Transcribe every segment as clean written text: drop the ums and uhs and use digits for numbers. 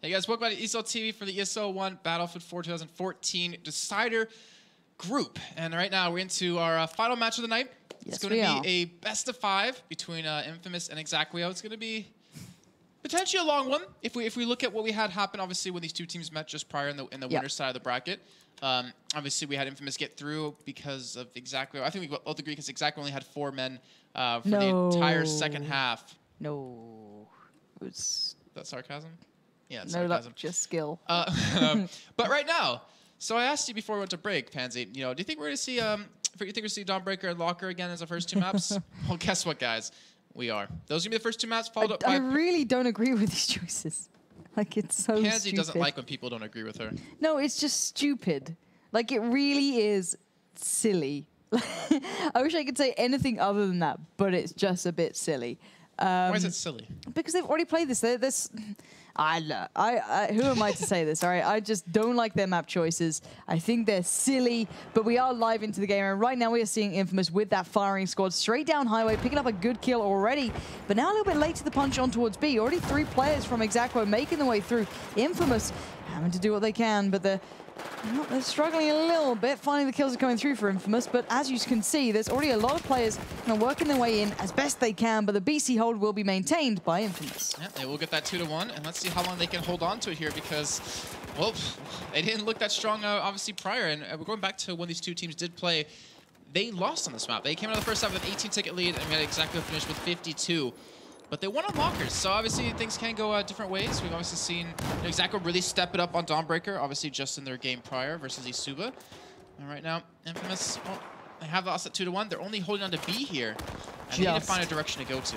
Hey guys, welcome back to ESL TV for the ESL 1 Battlefield 4 2014 Decider group. And right now we're into our final match of the night. Yes, it's going to be a best of 5 between InFamouS and ExAequo. It's going to be potentially a long one if we look at what we had happen. Obviously, when these two teams met just prior in the winner's side of the bracket. Obviously, we had InFamouS get through because of ExAequo. I think we both agree because ExAequo only had 4 men for the entire second half. No, it was. Is that sarcasm? Yeah, it's no sarcasm. luck, just skill. But right now, so I asked you before we went to break, Pansy. You know, do you think we're going to see? You think we're see Dawnbreaker and Locker again as the first 2 maps? Well, guess what, guys? We are. Those are gonna be the first 2 maps. Followed up by. I really don't agree with these choices. Like, it's so Pansy stupid. doesn't like when people don't agree with her. No, it's just stupid. Like, it really is silly. I wish I could say anything other than that, but it's just a bit silly. Why is it silly? Because they've already played this. Who am I to say this? All right, I just don't like their map choices. I think they're silly, but we are live into the game, and right now we are seeing InFamouS with that firing squad straight down highway, picking up a good kill already, but now a little bit late to the punch on towards B. Already 3 players from ExAequo making their way through. InFamouS having to do what they can, but they're struggling a little bit. Finally, the kills are coming through for InFamouS, but as you can see, there's already a lot of players working their way in as best they can, but the BC hold will be maintained by InFamouS. Yeah, they will get that 2-1, and let's see how long they can hold on to it here because, well, they didn't look that strong, obviously, prior. And we're going back to when these two teams did play. They lost on this map. They came out of the first half with an 18-ticket lead, and we had ExAequo finish with 52. But they won on lockers, so obviously things can go different ways. We've obviously seen ExAequo really step it up on Dawnbreaker, obviously just in their game prior versus Isuba. And right now, InFamouS, well, they have lost at 2-1. They're only holding on to B here, and they need to find a direction to go to.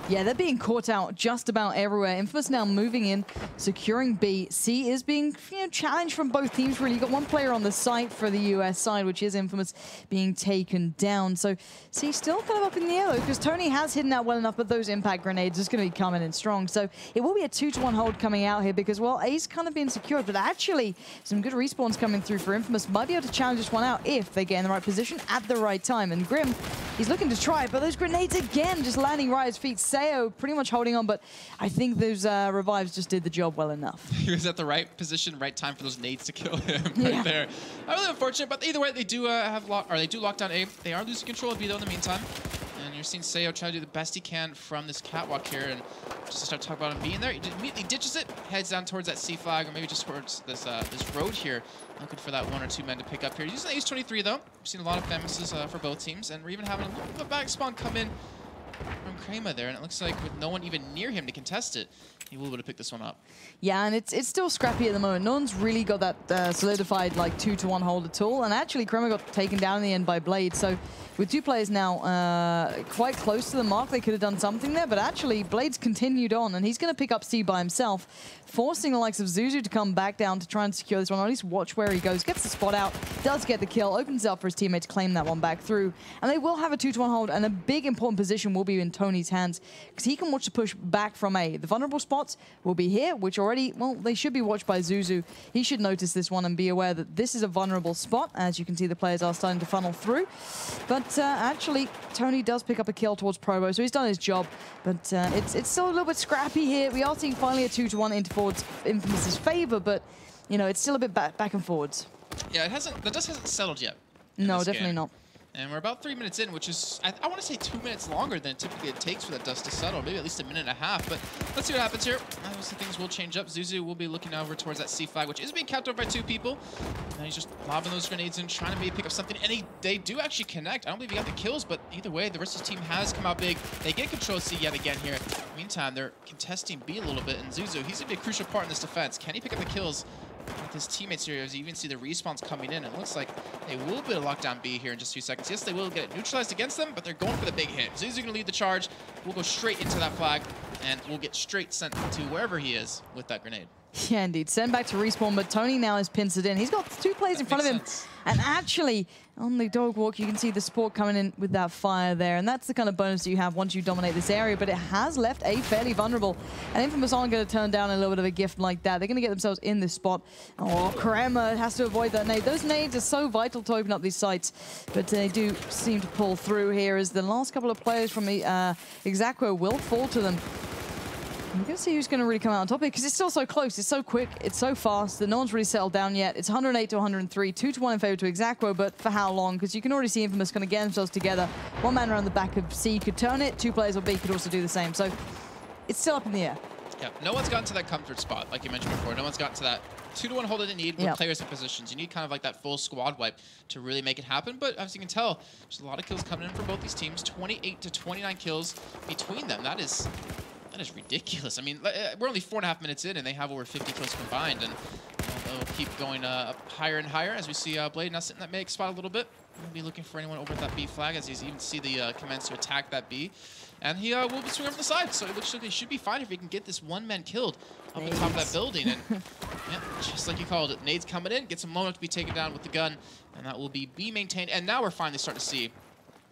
Yeah, they're being caught out just about everywhere. InFamouS now moving in, securing B. C is being challenged from both teams, really. You've got 1 player on the site for the US side, which is InFamouS, being taken down. So C still kind of up in the air, though, because Tony has hidden out well enough, but those impact grenades are going to be coming in strong. So it will be a 2-1 hold coming out here because, well, A's kind of been secured, but actually some good respawns coming through for InFamouS. Might be able to challenge this one out if they get in the right position at the right time. And Grim, he's looking to try it, but those grenades again just landing right at his feet. ExAequo pretty much holding on, but I think those revives just did the job well enough. He was at the right position, right time for those nades to kill him right there. Not really unfortunate, but either way, they do they do lock down A. They are losing control of B though in the meantime. And you're seeing ExAequo try to do the best he can from this catwalk here, and just to start talking about him being there, he immediately ditches it, heads down towards that C flag, or maybe just towards this this road here. Looking for that 1 or 2 men to pick up here. He's using the Ace 23 though. We've seen a lot of FamouS's for both teams, and we're even having a little bit of a back spawn come in from Crema there, and it looks like with no one even near him to contest it, he will be able to pick this one up. Yeah, and it's still scrappy at the moment. No one's really got that solidified like 2-1 hold at all, and actually Crema got taken down in the end by Blade. So with 2 players now quite close to the mark, they could have done something there, but actually Blade's continued on, and he's going to pick up C by himself, forcing the likes of Zuzu to come back down to try and secure this one, or at least watch where he goes. Gets the spot out, does get the kill, opens it up for his teammate to claim that one back through, and they will have a 2-1 hold, and a big important position will be in Tony's hands, because he can watch the push back from A. The vulnerable spots will be here, which already, well, they should be watched by Zuzu. He should notice this one and be aware that this is a vulnerable spot. As you can see, the players are starting to funnel through. But actually, Tony does pick up a kill towards Probo, so he's done his job. But it's still a little bit scrappy here. We are seeing finally a 2-1 into forwards InFamouS's favor, but, you know, it's still a bit back and forwards. Yeah, the dust hasn't settled yet. No, definitely not. And we're about 3 minutes in, which is, I want to say 2 minutes longer than typically it takes for that dust to settle. Maybe at least a minute and a half, but let's see what happens here. Obviously things will change up. Zuzu will be looking over towards that C flag, which is being capped over by 2 people. And he's just lobbing those grenades in, trying to maybe pick up something. And they do actually connect. I don't believe he got the kills, but either way, the rest of his team has come out big. They get control of C yet again here. Meantime, they're contesting B a little bit, and Zuzu, he's going to be a crucial part in this defense. Can he pick up the kills with his teammates here, as you even see the respawns coming in? It looks like they will be able to lock down B here in just 2 seconds. Yes, they will get it neutralized against them, but they're going for the big hit. Zuzu's going to lead the charge. We'll go straight into that flag, and we'll get straight sent to wherever he is with that grenade. Yeah, indeed. Send back to respawn, but Tony now has pinned it in. He's got 2 players in front of him. And actually, on the dog walk, you can see the support coming in with that fire there. And that's the kind of bonus that you have once you dominate this area. But it has left A fairly vulnerable. And InFamouS aren't going to turn down a little bit of a gift like that. They're going to get themselves in this spot. Oh, Crema has to avoid that nade. Those nades are so vital to open up these sites. But they do seem to pull through here as the last couple of players from the ExAequo will fall to them. We're going to see who's going to really come out on top here, because it's still so close, it's so quick, it's so fast that no one's really settled down yet. It's 108 to 103, 2-1 in favor to ExAequo, but for how long? Because you can already see InFamouS kind of get themselves together. One man around the back of C could turn it, 2 players on B could also do the same. So it's still up in the air. Yeah, no one's gotten to that comfort spot, like you mentioned before. No one's gotten to that 2-1 hold that you need with players in positions. You need kind of like that full squad wipe to really make it happen. But as you can tell, there's a lot of kills coming in from both these teams. 28 to 29 kills between them. That is ridiculous. I mean, we're only 4.5 minutes in, and they have over 50 kills combined. And they'll keep going up higher and higher as we see Blade now sitting in that make spot a little bit. We'll be looking for anyone over at that B flag, as you even see the commands to attack that B. And he will be swinging from the side, so it looks like he should be fine if he can get this one man killed up on top of that building. And yeah, just like you called it, nades coming in, gets him low enough to be taken down with the gun, and that will be B maintained. And now we're finally starting to see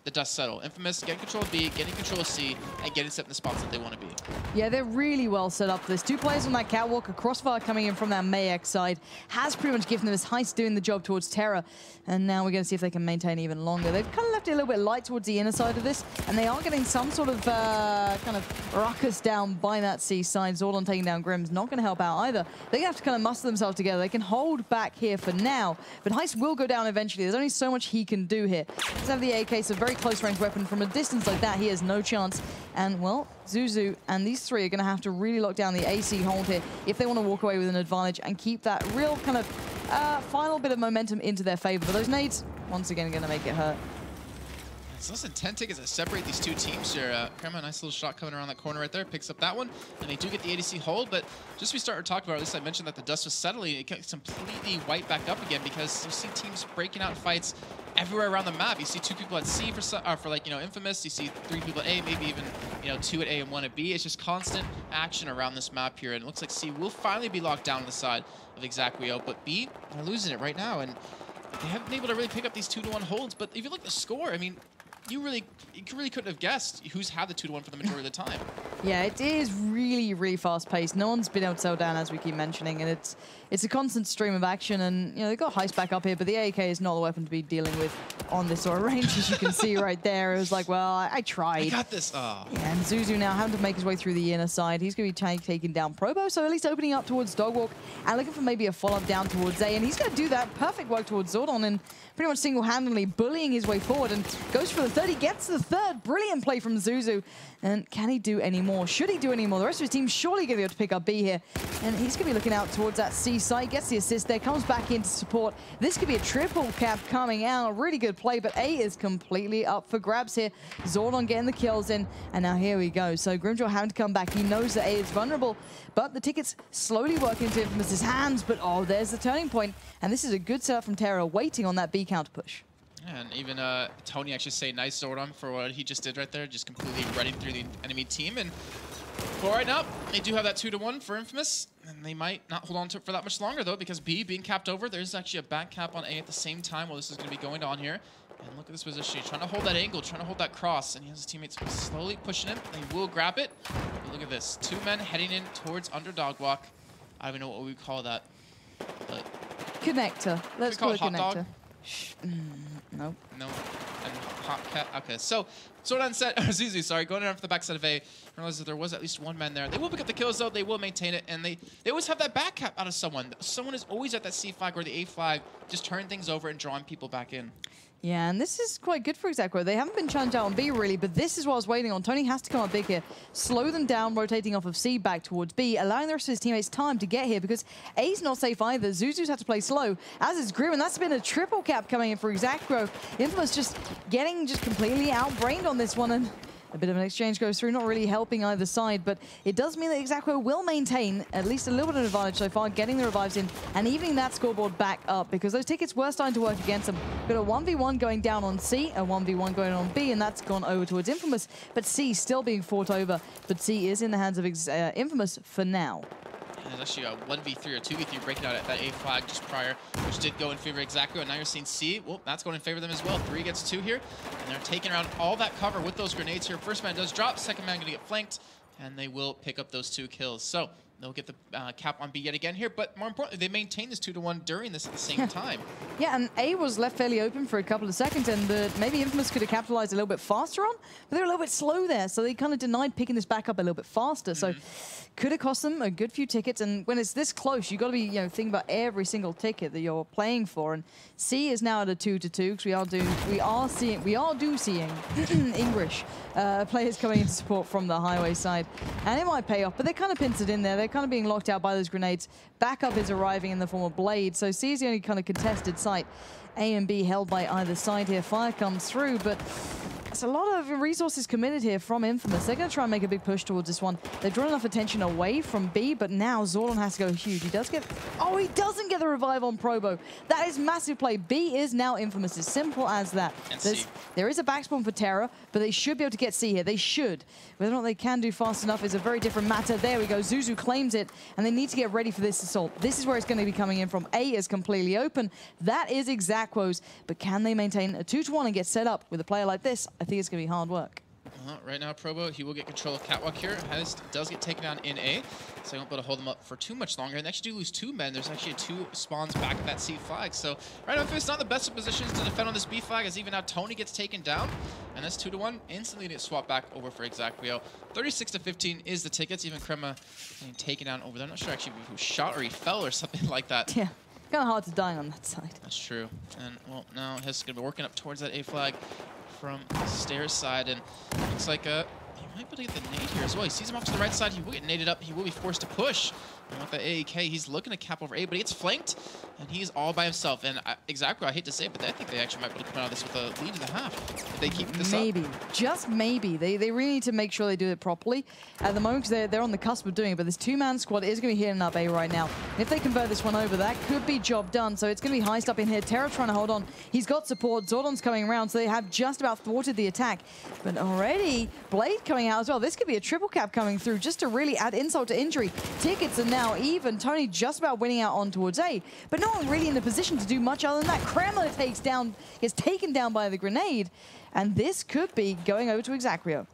the dust settle. InFamouS getting control of B, getting control of C, and getting set in the spots that they want to be. Yeah, they're really well set up for this. 2 players on that catwalk, a crossfire coming in from that Mayex side, has pretty much given them his Heist doing the job towards Terra, and now we're going to see if they can maintain even longer. They've kind of left it a little bit light towards the inner side of this, and they are getting some sort of kind of ruckus down by that C side. Zordon taking down Grim's not going to help out either. They have to kind of muster themselves together. They can hold back here for now, but Heist will go down eventually. There's only so much he can do here. Let's have the AK, so very close range weapon. From a distance like that, he has no chance. And, well, Zuzu and these 3 are going to have to really lock down the AC hold here if they want to walk away with an advantage and keep that real kind of final bit of momentum into their favor. But those nades, once again, are going to make it hurt. It's less than 10 tickets to separate these 2 teams here. Krema, nice little shot coming around that corner right there. Picks up that one, and they do get the ADC hold. But just as we started talking about, at least I mentioned that the dust was settling. It gets completely wiped back up again because you see teams breaking out fights everywhere around the map. You see 2 people at C for like, you know, InFamouS. You see 3 people at A, maybe even, you know, 2 at A and 1 at B. It's just constant action around this map here. And it looks like C will finally be locked down on the side of ExAequo. But B, they're losing it right now. And they haven't been able to really pick up these 2-1 holds. But if you look at the score, I mean, you really couldn't have guessed who's had the 2-1 for the majority of the time. Yeah, it is really, really fast-paced. No one's been able to settle down, as we keep mentioning, and it's a constant stream of action. And you know, they've got Heist back up here, but the AK is not the weapon to be dealing with on this sort of range, as you can see right there. It was like, well, I tried. I got this. Oh. Yeah, and Zuzu now having to make his way through the inner side. He's going to be taking down Probo, so at least opening up towards Dogwalk and looking for maybe a follow-up down towards A. And he's going to do that. Perfect work towards Zordon and pretty much single-handedly bullying his way forward and goes for the 3rd. He gets the 3rd. Brilliant play from Zuzu. And can he do any more? Should he do any more? The rest of his team surely going to be able to pick up B here. And he's going to be looking out towards that C side. Gets the assist there. Comes back in to support. This could be a triple cap coming out. Really good play, but A is completely up for grabs here. Zordon getting the kills in. And now here we go. So Grimjaw having to come back. He knows that A is vulnerable. But the tickets slowly work into InFamouS' hands. But oh, there's the turning point. And this is a good setup from Terra, waiting on that B counter push. Yeah, and even Tony actually say nice Zordon for what he just did right there, just completely running through the enemy team. And for right now, they do have that 2-1 for InFamouS, and they might not hold on to it for that much longer though, because B being capped over, there's actually a back cap on A at the same time while this is going to be going on here. And look at this position. He's trying to hold that angle, trying to hold that cross, and he has his teammates slowly pushing him. They will grab it. But look at this. 2 men heading in towards underdog walk. I don't even know what we call that. But connector. Let's call it hot connector. Dog? Nope. No. And hot cat. Okay, so Zordon said, or Zuzu, sorry, going around for the backside of A. Realized that there was at least 1 man there. They will pick up the kills though. They will maintain it, and they always have that back cap out of someone. Someone is always at that C flag or the A flag, just turning things over and drawing people back in. Yeah, and this is quite good for ExAequo. They haven't been challenged out on B, really, but this is what I was waiting on. Tony has to come up big here, slow them down, rotating off of C back towards B, allowing the rest of his teammates time to get here, because A's not safe either. Zuzu's had to play slow, as is Grim, and that's been a triple cap coming in for ExAequo. InFamouS just getting completely outbrained on this one, and a bit of an exchange goes through, not really helping either side, but it does mean that ExAequo will maintain at least a little bit of advantage so far, getting the revives in and evening that scoreboard back up, because those tickets were starting to work against them. Got a 1v1 going down on C, a 1v1 going on B, and that's gone over towards InFamouS, but C still being fought over, but C is in the hands of InFamouS for now. There's actually a 1v3 or 2v3 breaking out at that A flag just prior, which did go in favor of ExAequo, and now you're seeing C. Well, that's going in favor of them as well. 3 against 2 here, and they're taking around all that cover with those grenades here. First man does drop, second man going to get flanked, and they will pick up those 2 kills. So they'll get the cap on B yet again here, but more importantly, they maintain this 2-1 during this at the same time. Yeah, and A was left fairly open for a couple of seconds, and maybe InFamouS could have capitalized a little bit faster on, but they were a little bit slow there, so they kind of denied picking this back up a little bit faster. So could have cost them a good few tickets, and when it's this close, you've got to be thinking about every single ticket that you're playing for. And C is now at a 2-2 because we are seeing English players coming into support from the highway side, and it might pay off, but they're kind of pincered in there. They're kind of being locked out by those grenades. Backup is arriving in the form of Blade, so C is the only kind of contested site. A and B held by either side here. Fire comes through, but there's a lot of resources committed here from InFamouS. They're going to try and make a big push towards this one. They've drawn enough attention away from B, but now Zordon has to go huge. He does get... Oh, he doesn't get the revive on Probo. That is massive play. B is now InFamouS. As simple as that. There is a backspawn for Terra, but they should be able to get C here. They should. Whether or not they can do fast enough is a very different matter. There we go. Zuzu claims it, and they need to get ready for this assault. This is where it's going to be coming in from. A is completely open. That is ExAequo's, but can they maintain a 2-1 and get set up with a player like this? I think it's going to be hard work. Right now, Probo, he will get control of Catwalk here. Does get taken down in A, so he won't be able to hold them up for too much longer. And they actually do lose 2 men. There's actually 2 spawns back at that C flag. So right now, it's not the best of positions to defend on this B flag, as even now Tony gets taken down. And that's 2-1, instantly gets swapped back over for ExAequo. 36-15 is the tickets. Even Crema getting taken down over there. I'm not sure actually who shot or he fell or something like that. Yeah, kind of hard to die on that side. That's true. And well, now Hess is going to be working up towards that A flag from the stairs side, and looks like he might be able to get the nade here as well. He sees him off to the right side. He will get naded up. He will be forced to push. And with the AEK, he's looking to cap over A, but he gets flanked, and he's all by himself. And ExAequo, I hate to say it, but I think they actually might be able to come out of this with a lead in the half if they keep this maybe. Up. Just maybe. They really need to make sure they do it properly. At the moment, they're on the cusp of doing it, but this 2-man squad is going to be hitting up A right now. And if they convert this one over, that could be job done. So it's going to be heist up in here. Terra trying to hold on. He's got support. Zordon's coming around, so they have just about thwarted the attack. But already, Blade coming out as well. This could be a triple cap coming through just to really add insult to injury. Tickets are now even. Tony just about winning out on towards A, but no one really in the position to do much other than that. Kremlin gets taken down by the grenade, and this could be going over to ExAequo.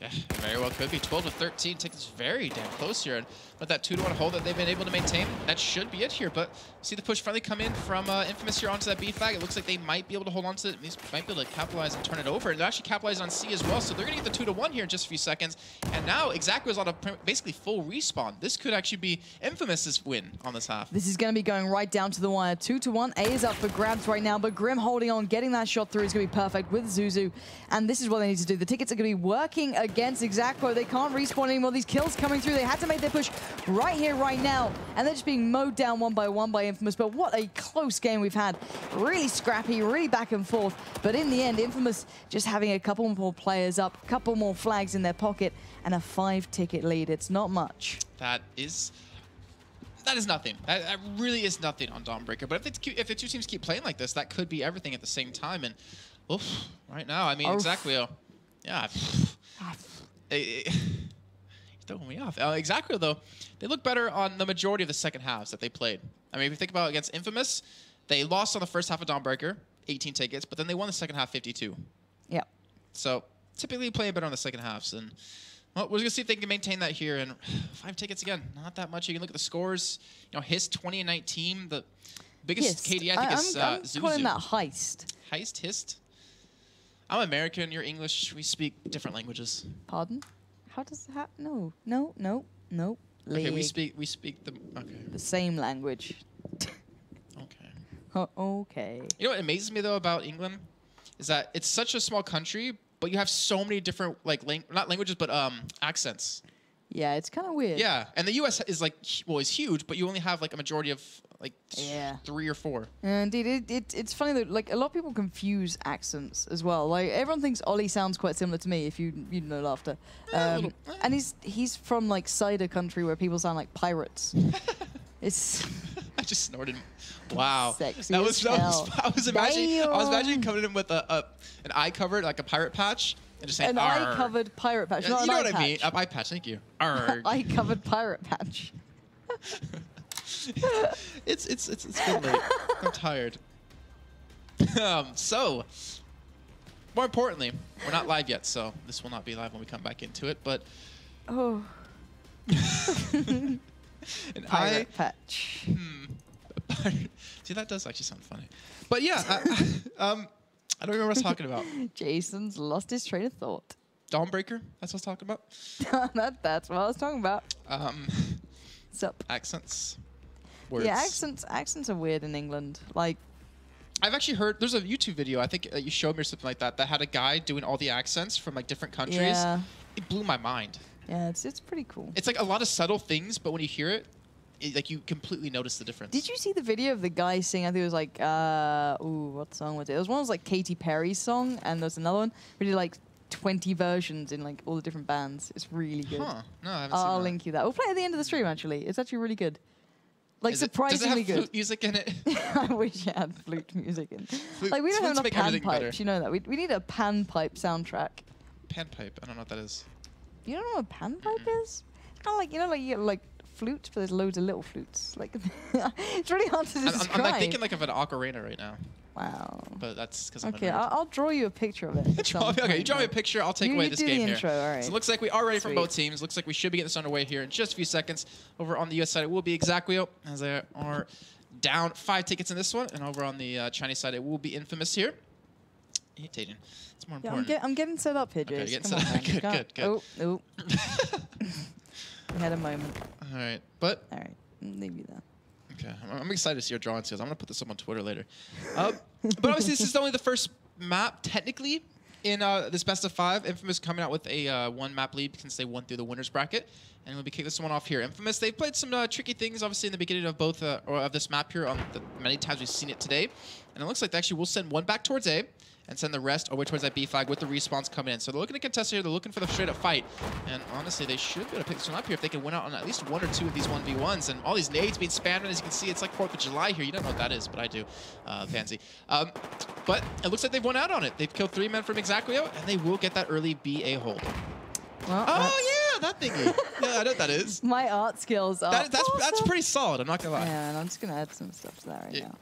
Yeah, very well could be. 12-13, tickets very damn close here. And with that 2-1 hold that they've been able to maintain, that should be it here. But see the push finally come in from InFamouS here onto that B flag. It looks like they might be able to hold on to it. They might be able to capitalize and turn it over. And they're actually capitalizing on C as well. So they're going to get the 2-1 here in just a few seconds. And now ExAequo is on a basically full respawn. This could actually be InFamouS's win on this half. This is going to be going right down to the wire. 2-1. A is up for grabs right now, but Grim holding on, getting that shot through is going to be perfect with Zuzu. And this is what they need to do. The tickets are going to be working against ExAequo. They can't respawn anymore. These kills coming through. They had to make their push right here, right now. And they're just being mowed down one by InFamouS. But what a close game we've had. Really scrappy, really back and forth. But in the end, InFamouS just having a couple more players up, a couple more flags in their pocket, and a 5-ticket lead. It's not much. That is nothing. That really is nothing on Dawnbreaker. But if the two teams keep playing like this, that could be everything at the same time. And oof, right now, I mean, ExAequo, yeah. He's throwing me off. ExAequo, though, they look better on the majority of the second halves that they played. I mean, if you think about against InFamouS, they lost on the first half of Dawnbreaker, 18 tickets, but then they won the second half 52. Yeah. So typically playing better on the second halves. And well, we're going to see if they can maintain that here. And 5 tickets again, not that much. You can look at the scores. You know, his 20 and 19, the biggest KD I think is Zuzu. I'm calling that heist. Heist, hist. I'm American. You're English. We speak different languages. Pardon? How does that? No. Okay, we speak the same language. Okay. Okay. You know what amazes me though about England is that it's such a small country, but you have so many different not languages but accents. Yeah, it's kind of weird. Yeah, and the U.S. is is huge, but you only have like a majority of 3 or 4. Indeed, it's funny that like a lot of people confuse accents as well. Like everyone thinks Ollie sounds quite similar to me if you know laughter. And he's from like cider country where people sound like pirates. It's. I just snorted. Wow. Sexy I was imagining coming in with an eye covered like a pirate patch. And just saying, an eye-covered pirate patch. Not you know what patch. I mean? Eye patch, thank you. Eye-covered pirate patch. It's been late. I'm tired. So, more importantly, we're not live yet, so this will not be live when we come back into it. But And Pirate patch. See, that does actually sound funny. But yeah, I don't remember what I was talking about. Jason's lost his train of thought. Dawnbreaker, that's what I was talking about. That's what I was talking about. What's up? Accents. Words. Yeah, accents are weird in England. Like, I've actually heard, there's a YouTube video, I think you showed me or something like that, that had a guy doing all the accents from like different countries. Yeah. It blew my mind. Yeah, it's pretty cool. It's like a lot of subtle things, but when you hear it, like you completely notice the difference. Did you see the video of the guy singing? I think it was like, what song was it? It was one that was like Katy Perry's song, and there's another one. We did like 20 versions in like all the different bands. It's really good. Huh. No, I haven't seen I'll that. link you that. We'll play it at the end of the stream, actually. It's actually really good. Like, Does it surprisingly have good. flute music in it? I wish it had flute music in. Like, we don't have Flutes enough make pan everything pipes. better. You know that. We need a pan pipe soundtrack. Panpipe, I don't know what that is. You don't know what a pan pipe is? It's kind of like, you know, like you get like flute, but there's loads of little flutes. Like, it's really hard to describe. I'm like thinking like of an ocarina right now. Wow. But that's because I'm Okay, a nerd. I'll draw you a picture of it. Okay, you draw me a picture, I'll take away this do game the here. intro, all right. So it looks like we are ready from Sweet. both teams. Looks like we should be getting this underway here in just a few seconds. Over on the US side, it will be ExAequo, as they are down 5 tickets in this one. And over on the Chinese side, it will be InFamouS here. Irritating. It's more Yeah, important. I'm getting set up here, Okay, Jace. you're Come getting on, set up. man. Good. Oh. We had a moment. All right, but All right, leave you there. okay, I'm excited to see your drawing skills. I'm gonna put this up on Twitter later. But obviously, this is only the first map technically in this best of 5. InFamouS coming out with a 1 map lead since they won through the winners bracket, and we'll be kicking this one off here. InFamouS, they've played some tricky things obviously in the beginning of both or of this map here on the many times we've seen it today, and it looks like they actually will send 1 back towards A and send the rest over towards that B flag with the respawns coming in. So they're looking to contest here. They're looking for the straight up fight. And honestly, they should be able to pick this one up here if they can win out on at least 1 or 2 of these 1v1s. And all these nades being spammed, as you can see, it's like 4th of July here. You don't know what that is, but I do. Fancy. But it looks like they've won out on it. They've killed 3 men from ExAequo, and they will get that early BA hold. Well, Oh, yeah, that thingy. Yeah, I know what that is. my art skills are That's awesome. pretty solid. I'm not going to lie. Yeah, and I'm just going to add some stuff to that right Yeah. now.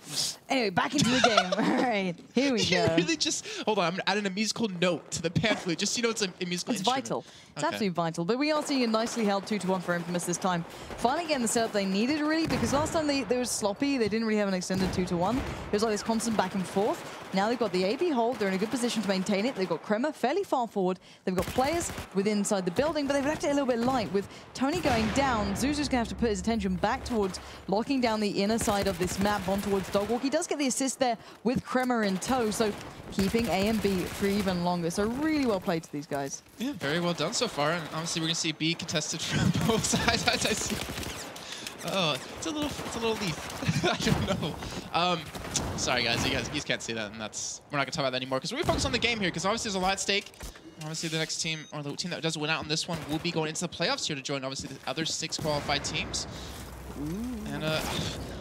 Anyway, back into the game. All right, here we You go. really just hold on. I'm adding a musical note to the pan flute, just so you know it's a musical It's instrument. vital. It's Okay. absolutely vital. But we are seeing a nicely held 2-1 for InFamouS this time. Finally getting the setup they needed, really, because last time they were sloppy. They didn't really have an extended 2-1. It was like this constant back and forth. Now they've got the AB hold. They're in a good position to maintain it. They've got Kremer fairly far forward. They've got players within inside the building, but they've left it a little bit light. With Tony going down, Zuzu's going to have to put his attention back towards locking down the inner side of this map on towards Dogwalk. He does get the assist there with Kremer in tow, so keeping A and B for even longer. So really well played to these guys. Yeah, very well done so far. And obviously, we're going to see B contested from both sides. I see. Oh, it's a little leaf. I don't know. Sorry, guys. You can't see that, and that's we're not going to talk about that anymore because we're focused on the game here because obviously there's a lot at stake. Obviously, the next team or the team that does win out on this one will be going into the playoffs here to join obviously the other 6 qualified teams. Ooh. And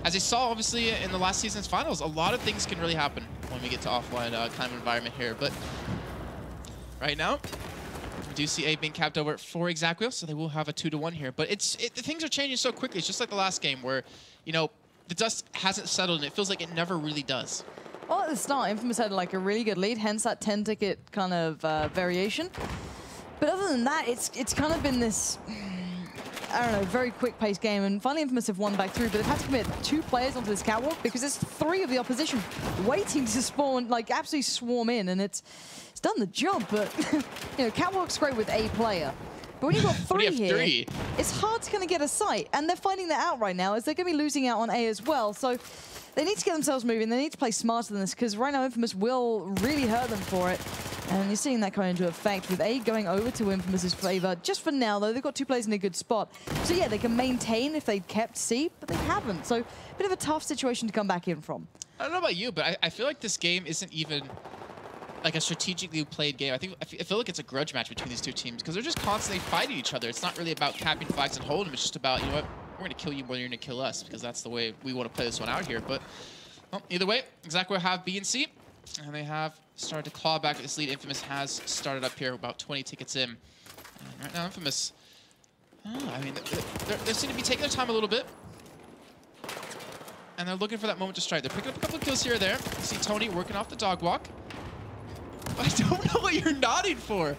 as you saw, obviously in the last season's finals, a lot of things can really happen when we get to offline kind of environment here. But right now, we do see A being capped over for ExAequo, so they will have a 2-1 here. But the things are changing so quickly. It's just like the last game where, you know, the dust hasn't settled and it feels like it never really does. Well, at the start, InFamouS had like a really good lead, hence that 10-ticket kind of variation. But other than that, it's kind of been this, I don't know, very quick-paced game. And finally, InFamouS have won back through, but they've had to commit 2 players onto this catwalk because there's 3 of the opposition waiting to spawn, like absolutely swarm in, and it's done the job. But you know, catwalk's great with a player. But when you've got 3 here, it's hard to kind of get a sight. And they're finding that out right now, as they're going to be losing out on A as well. So they need to get themselves moving. They need to play smarter than this, because right now InFamouS will really hurt them for it. And you're seeing that come into effect with A going over to InFamouS's favor. Just for now, though, they've got 2 players in a good spot. So yeah, they can maintain if they'd kept C, but they haven't. So a bit of a tough situation to come back in from. I don't know about you, but I feel like this game isn't even like a strategically played game. I feel like it's a grudge match between these 2 teams because they're just constantly fighting each other. It's not really about capping flags and holding them. It's just about, you know what, we're going to kill you more than you're going to kill us because that's the way we want to play this one out here. But well, either way, ExAequo have B and C, and they have started to claw back at this lead. InFamouS has started up here about 20 tickets in. And right now, InFamouS, I mean, they seem to be taking their time a little bit. And they're looking for that moment to strike. They're picking up a couple of kills here or there. You see Tony working off the dog walk. I don't know what you're nodding for.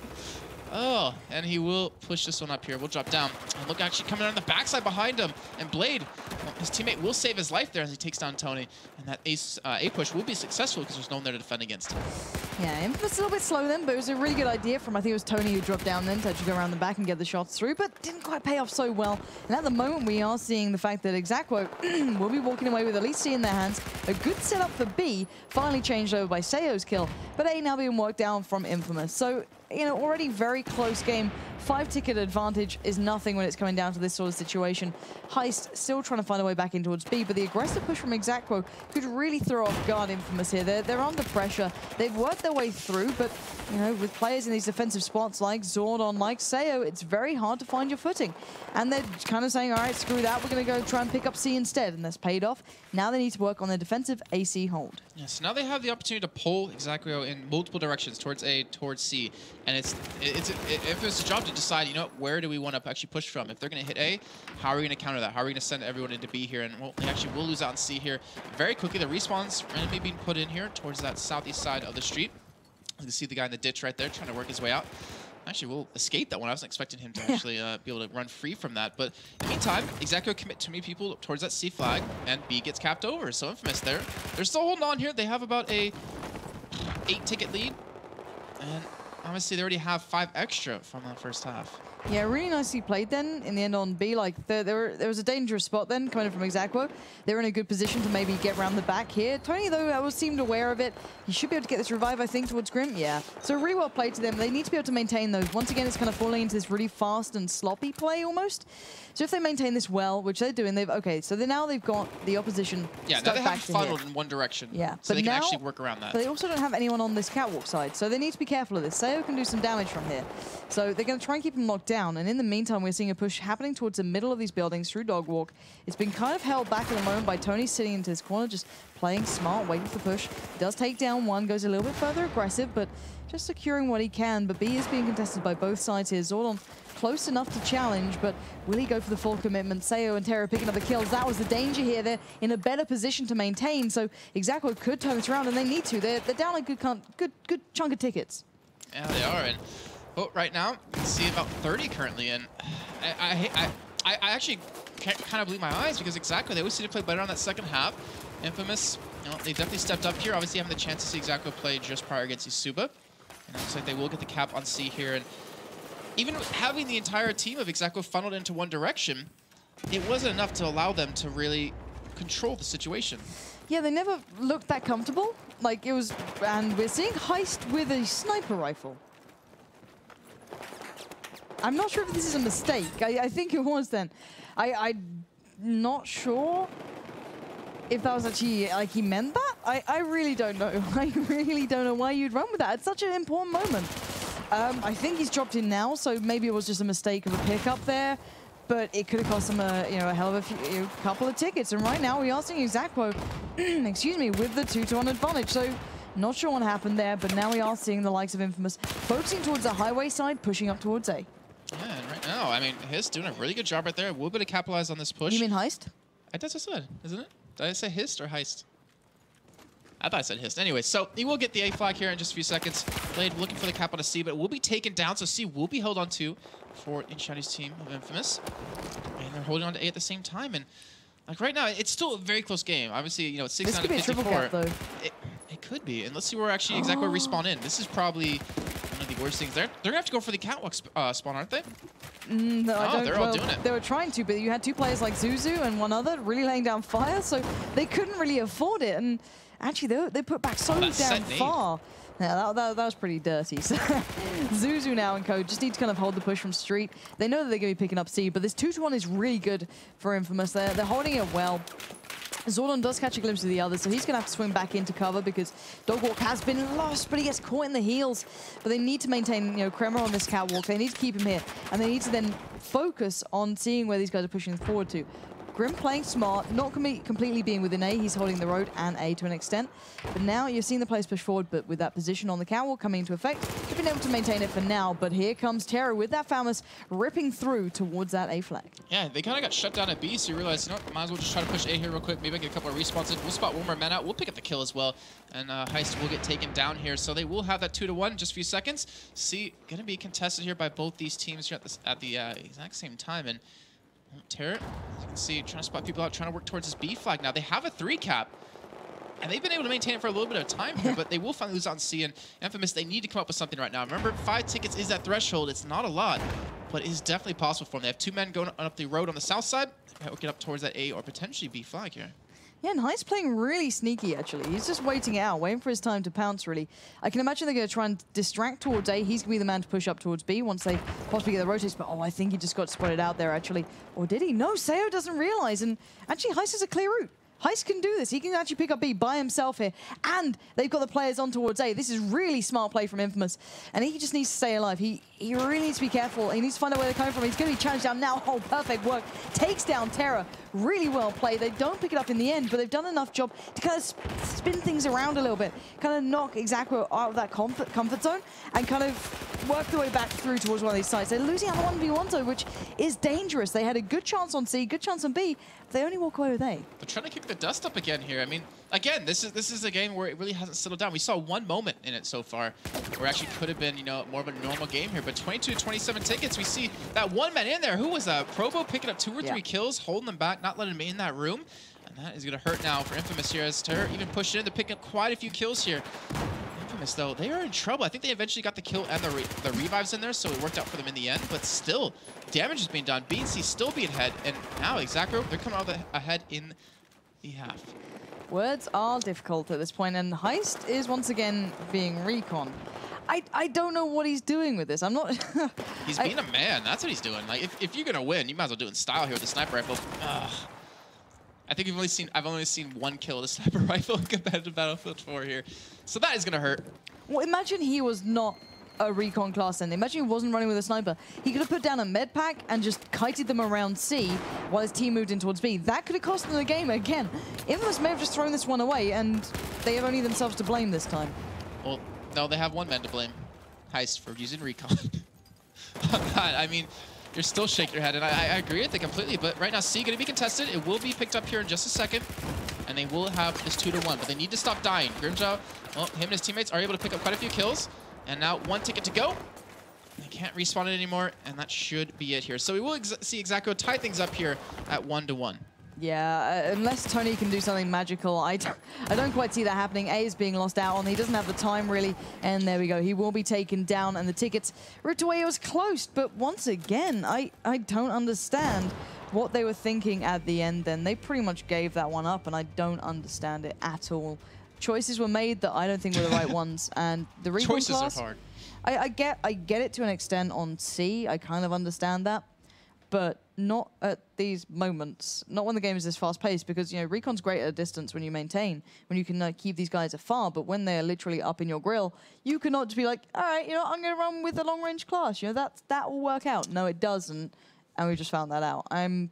Oh, and he will push this one up here. We'll drop down. And look, actually coming on the backside behind him. And Blade, well, his teammate will save his life there as he takes down Tony. And that A push will be successful because there's no one there to defend against him. Yeah, InFamous a little bit slow then, but it was a really good idea from, I think it was Tony who dropped down then to actually go around the back and get the shots through, but didn't quite pay off so well. And at the moment, we are seeing the fact that ExAequo will be walking away with at least C in their hands. A good setup for B, finally changed over by Seo's kill, but A now being worked down from InFamous. So, you know, already very close game. 5-ticket advantage is nothing when it's coming down to this sort of situation. Heist still trying to find a way back in towards B, but the aggressive push from ExAequo could really throw off guard InFamous here. They're under pressure. They've worked their way through, but, you know, with players in these defensive spots like Zordon, like Seo, it's very hard to find your footing. And they're kind of saying, all right, screw that. We're going to go try and pick up C instead, and that's paid off. Now they need to work on their defensive AC hold. Yes, so now they have the opportunity to pull ExAequo in multiple directions, towards A, towards C. And it's a job to decide, you know what, where do we want to actually push from? If they're going to hit A, how are we going to counter that? How are we going to send everyone into B here? And well, they actually will lose out on C here very quickly. The respawn's randomly being put in here towards that southeast side of the street. You can see the guy in the ditch right there trying to work his way out. Actually, we'll escape that one. I wasn't expecting him to actually be able to run free from that. But in the meantime, ExAequo commit too many people towards that C flag, and B gets capped over. So InFamous there. They're still holding on here. They have about a 8-ticket lead. And honestly, they already have 5 extra from that first half. Yeah, really nicely played then in the end on B. Like, there was a dangerous spot then coming from ExAequo. They were in a good position to maybe get around the back here. Tony, though, seemed aware of it. He should be able to get this revive, I think, towards Grim. Yeah. So really well played to them. They need to be able to maintain those. Once again, it's kind of falling into this really fast and sloppy play almost. So if they maintain this well, which they're doing, so now they've got the opposition. Yeah, now they haven't funneled in one direction. Yeah, so they can actually work around that. But they also don't have anyone on this catwalk side, so they need to be careful of this. Seo can do some damage from here. So they're going to try and keep him locked down. And in the meantime, we're seeing a push happening towards the middle of these buildings through Dogwalk. It's been kind of held back at the moment by Tony sitting into his corner, just playing smart, waiting for the push. He does take down one, goes a little bit further aggressive, but just securing what he can. But B is being contested by both sides here. Zordon close enough to challenge, but will he go for the full commitment? Seo and Terra picking up the kills. That was the danger here. They're in a better position to maintain, so ExAequo could turn this around, and they need to. They're down a good chunk of tickets. Yeah, they are. And right now, you can see about 30 currently, and I actually can't kind of believe my eyes because ExAequo, they always seem to play better on that second half. InFamous, you know, they definitely stepped up here. Obviously, having the chance to see ExAequo play just prior against Isuba. And it looks like they will get the cap on C here. And even having the entire team of ExAequo funneled into one direction, it wasn't enough to allow them to really control the situation. Yeah, they never looked that comfortable. Like, it was... And we're seeing Heist with a sniper rifle. I'm not sure if this is a mistake. I think it was then. I'm not sure if that was actually, like, he meant that. I really don't know. I really don't know why you'd run with that. It's such an important moment. I think he's dropped in now, so maybe it was just a mistake of a pickup there. But it could have cost him a, a hell of a couple of tickets. And right now we are seeing ExAequo, excuse me, with the 2-to-1 advantage. So not sure what happened there, but now we are seeing the likes of InFamous focusing towards the highway side, pushing up towards A. Yeah, and right now, I mean, Hist doing a really good job right there. A little bit of capitalize on this push. You mean Heist? That's what I said, isn't it? Did I say Hist or Heist? I thought I said Hist. Anyway, so he will get the A flag here in just a few seconds. Blade looking for the cap on a C, but it will be taken down, so C will be held on to for InShiny's team of InFamous. And they're holding on to A at the same time. And like right now, it's still a very close game. Obviously, it's 6 out of 54. This could be a triple cap, though. It could be. And let's see where actually ExAequo respawn in. This is probably one of the worst things. They're going to have to go for the catwalk spawn, aren't they? No, I don't. They're all doing it. They were trying to, but you had 2 players like Zuzu and one other really laying down fire, so they couldn't really afford it. And actually, they put back so damn far. Yeah, that was pretty dirty. So Zuzu now and co just need to kind of hold the push from street. They know that they're going to be picking up C, but this 2-to-1 is really good for InFamous. They're holding it well. Zordon does catch a glimpse of the other, so he's going to have to swing back into cover because Dogwalk has been lost, but he gets caught in the heels. But they need to maintain, Kremer on this catwalk. They need to keep him here, and they need to then focus on seeing where these guys are pushing forward to. Grim playing smart, not completely being within A. He's holding the road and A to an extent. But now you're seeing the players push forward, but with that position on the catwalk coming into effect, they've been able to maintain it for now. But here comes Terra with that FamouS ripping through towards that A flag. Yeah, they kind of got shut down at B, so you realize, you know what, might as well just try to push A here real quick. Maybe I get a couple of respawns in. We'll spot one more man out. We'll pick up the kill as well. And Heist will get taken down here. So they will have that 2-1 in just a few seconds. See, going to be contested here by both these teams here at the exact same time. And Terra, as you can see, trying to spot people out, trying to work towards this B flag. Now, they have a 3 cap. And they've been able to maintain it for a little bit of time here, but they will finally lose on C. And InFamouS, they need to come up with something right now. Remember, 5 tickets is that threshold. It's not a lot, but it is definitely possible for them. They have 2 men going up the road on the south side. They'll get up towards that A or potentially B flag here. Yeah, and Heist playing really sneaky, actually. He's just waiting it out, waiting for his time to pounce, really. I can imagine they're going to try and distract towards A. He's going to be the man to push up towards B once they possibly get the rotates. But, oh, I think he just got spotted out there, actually. Or did he? No, Seo doesn't realize. And actually, Heist has a clear route. Heist can do this. He can actually pick up B by himself here. And they've got the players on towards A. This is really smart play from InFamouS. And he just needs to stay alive. He really needs to be careful. He needs to find out where they're coming from. He's going to be challenged down now. Oh, perfect work. Takes down Terra. Really well played. They don't pick it up in the end, but they've done enough job to kind of spin things around a little bit. Kind of knock ExAequo out of that comfort zone and kind of work their way back through towards one of these sites. They're losing on the 1v1 zone, which is dangerous. They had a good chance on C, good chance on B. They only walk away with A. They're trying to kick the dust up again here. I mean, again, this is a game where it really hasn't settled down. We saw one moment in it so far where it actually could have been, you know, more of a normal game here. But 22-27 tickets, we see that one man in there. Who was that? Provo picking up 2 or 3 kills, holding them back, not letting them in that room. And that is going to hurt now for InFamouS here as Terra even pushed in to pick up quite a few kills here. InFamouS, though, they are in trouble. I think they eventually got the kill and the revives in there, so it worked out for them in the end. But still, damage is being done. B and C still being ahead. And now ExAequo, they're coming out ahead in the half. Words are difficult at this point, and Heist is once again being recon. I don't know what he's doing with this. I'm not... He's being a man. That's what he's doing. Like, if you're going to win, you might as well do it in style here with the sniper rifle. I think I've only seen 1 kill with a sniper rifle in competitive Battlefield 4 here. So that is going to hurt. Well, imagine he was not a recon class then. Imagine he wasn't running with a sniper. He could have put down a med pack and just kited them around C while his team moved in towards B. That could have cost them the game again. InFamouS may have just thrown this one away, and they have only themselves to blame this time. Well, no, they have 1 man to blame. Heist for using recon. I mean, you're still shaking your head, and I agree with it completely, but right now C going to be contested. It will be picked up here in just a second, and they will have this 2-1, but they need to stop dying. Grimjaw, well, him and his teammates are able to pick up quite a few kills, and now 1 ticket to go. They can't respawn it anymore, and that should be it here. So we will see ExAequo tie things up here at 1-1. Yeah, unless Tony can do something magical, I don't quite see that happening. A is being lost out on. He doesn't have the time, really. And there we go. He will be taken down, and the tickets ripped away. It was close, but once again, I don't understand what they were thinking at the end then. They pretty much gave that one up, and I don't understand it at all. Choices were made that I don't think were the right ones, and the recon Choices class, are hard. I get it to an extent on C. I kind of understand that. But not at these moments, not when the game is this fast-paced, because, you know, recon's great at a distance when you maintain, when you can keep these guys afar, but when they're literally up in your grill, you cannot just be like, all right, you know, I'm going to run with the long-range class, you know, that will work out. No, it doesn't, and we just found that out. I'm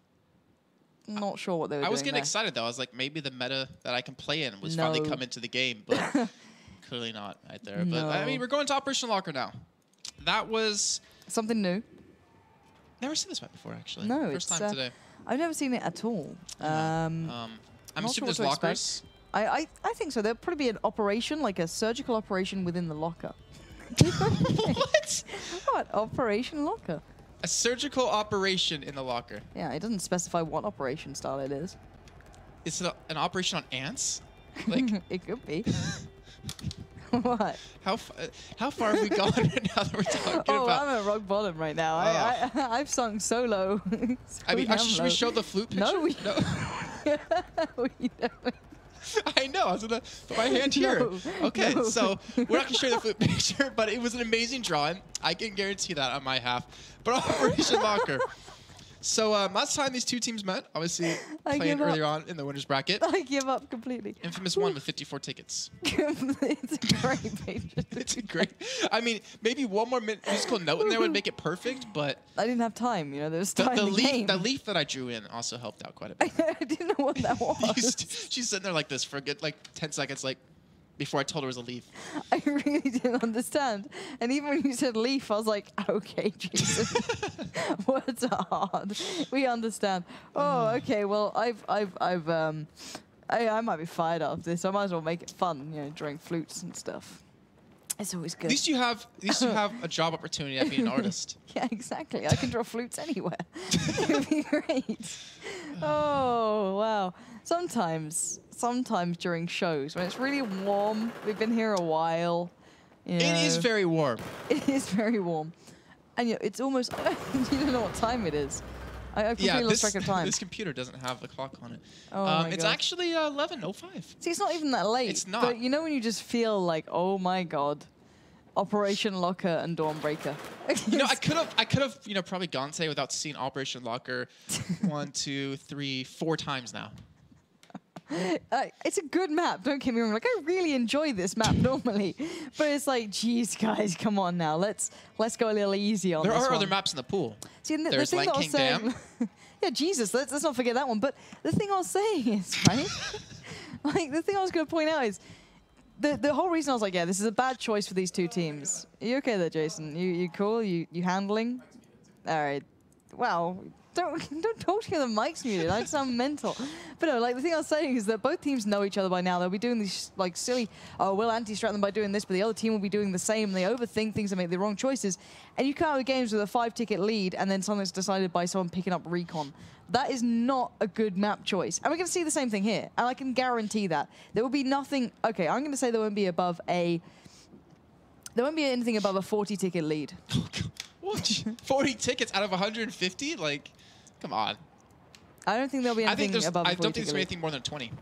not sure what they were doing. I was getting excited, though. I was like, maybe the meta that I can play in was finally come into the game, but clearly not right there. No. But, I mean, we're going to Operation Locker now. That was... something new. Never seen this map before, actually. No, First time today. I've never seen it at all. I'm assuming there's lockers. I think so. There'll probably be an operation, like a surgical operation within the locker. What? What? Operation Locker. A surgical operation in the locker. Yeah, it doesn't specify what operation style it is. Is it an operation on ants? Like it could be. What? How far have we gone right now that we're talking about? I'm at rock bottom right now. I've sunk so low. I mean, actually, should we show the flute picture? No, we don't. I know. I was gonna put my hand here. Okay, so we're not gonna show the flute picture, but it was an amazing drawing. I can guarantee that on my half. But Operation Locker. So last time these two teams met, obviously playing earlier on in the winners bracket. I give up completely. InFamouS won with 54 tickets. It's a great page. It's great. I mean, maybe one more musical note in there would make it perfect, but I didn't have time. You know, there was time. the game. leaf that I drew in also helped out quite a bit. I didn't know what that was. She's sitting there like this for a good 10 seconds, like before I told her it was a leaf. I really didn't understand. And even when you said leaf, I was like, okay, Jesus. Words are hard. We understand. Oh, okay. Well, I might be fired after this. I might as well make it fun, you know, during flutes and stuff. It's always good. At least you have a job opportunity at being an artist. Yeah, exactly. I can draw flutes anywhere. It would be great. Oh, wow. Sometimes during shows when it's really warm, we've been here a while. You know, it is very warm. It is very warm. And you know, it's almost, you don't know what time it is. I completely lost track of time. This computer doesn't have the clock on it. Oh it's actually 11:05. See, it's not even that late. It's not. But you know when you just feel like, oh my God, Operation Locker and Dawnbreaker. You know, I could have, you know, probably gone today without seeing Operation Locker 1, 2, 3, 4 times now. It's a good map, don't get me wrong. Like, I really enjoy this map normally, but it's like, geez, guys, come on now. Let's go a little easy on this one. There are other maps in the pool. See, There's the thing Land King Dam. Yeah, Jesus, let's not forget that one. But the thing I was saying is, right? Like, the thing I was going to point out is, the whole reason I was like, yeah, this is a bad choice for these two teams. Are you okay there, Jason? You cool? You handling? All right. Wow. Don't talk to the mic's muted. I sound mental. But no, like the thing I was saying is that both teams know each other by now. They'll be doing these like silly, oh, we'll anti-strat them by doing this, but the other team will be doing the same. They overthink things and make the wrong choices. And you come out of games with a 5-ticket lead and then something's decided by someone picking up recon. That is not a good map choice. And we're going to see the same thing here. And I can guarantee that. There will be nothing, okay, I'm going to say there won't be anything above a 40-ticket lead. What? 40 tickets out of 150? Like, come on. I don't think there'll be anything above a 40 I don't think there's lead. anything more than 20. I'm going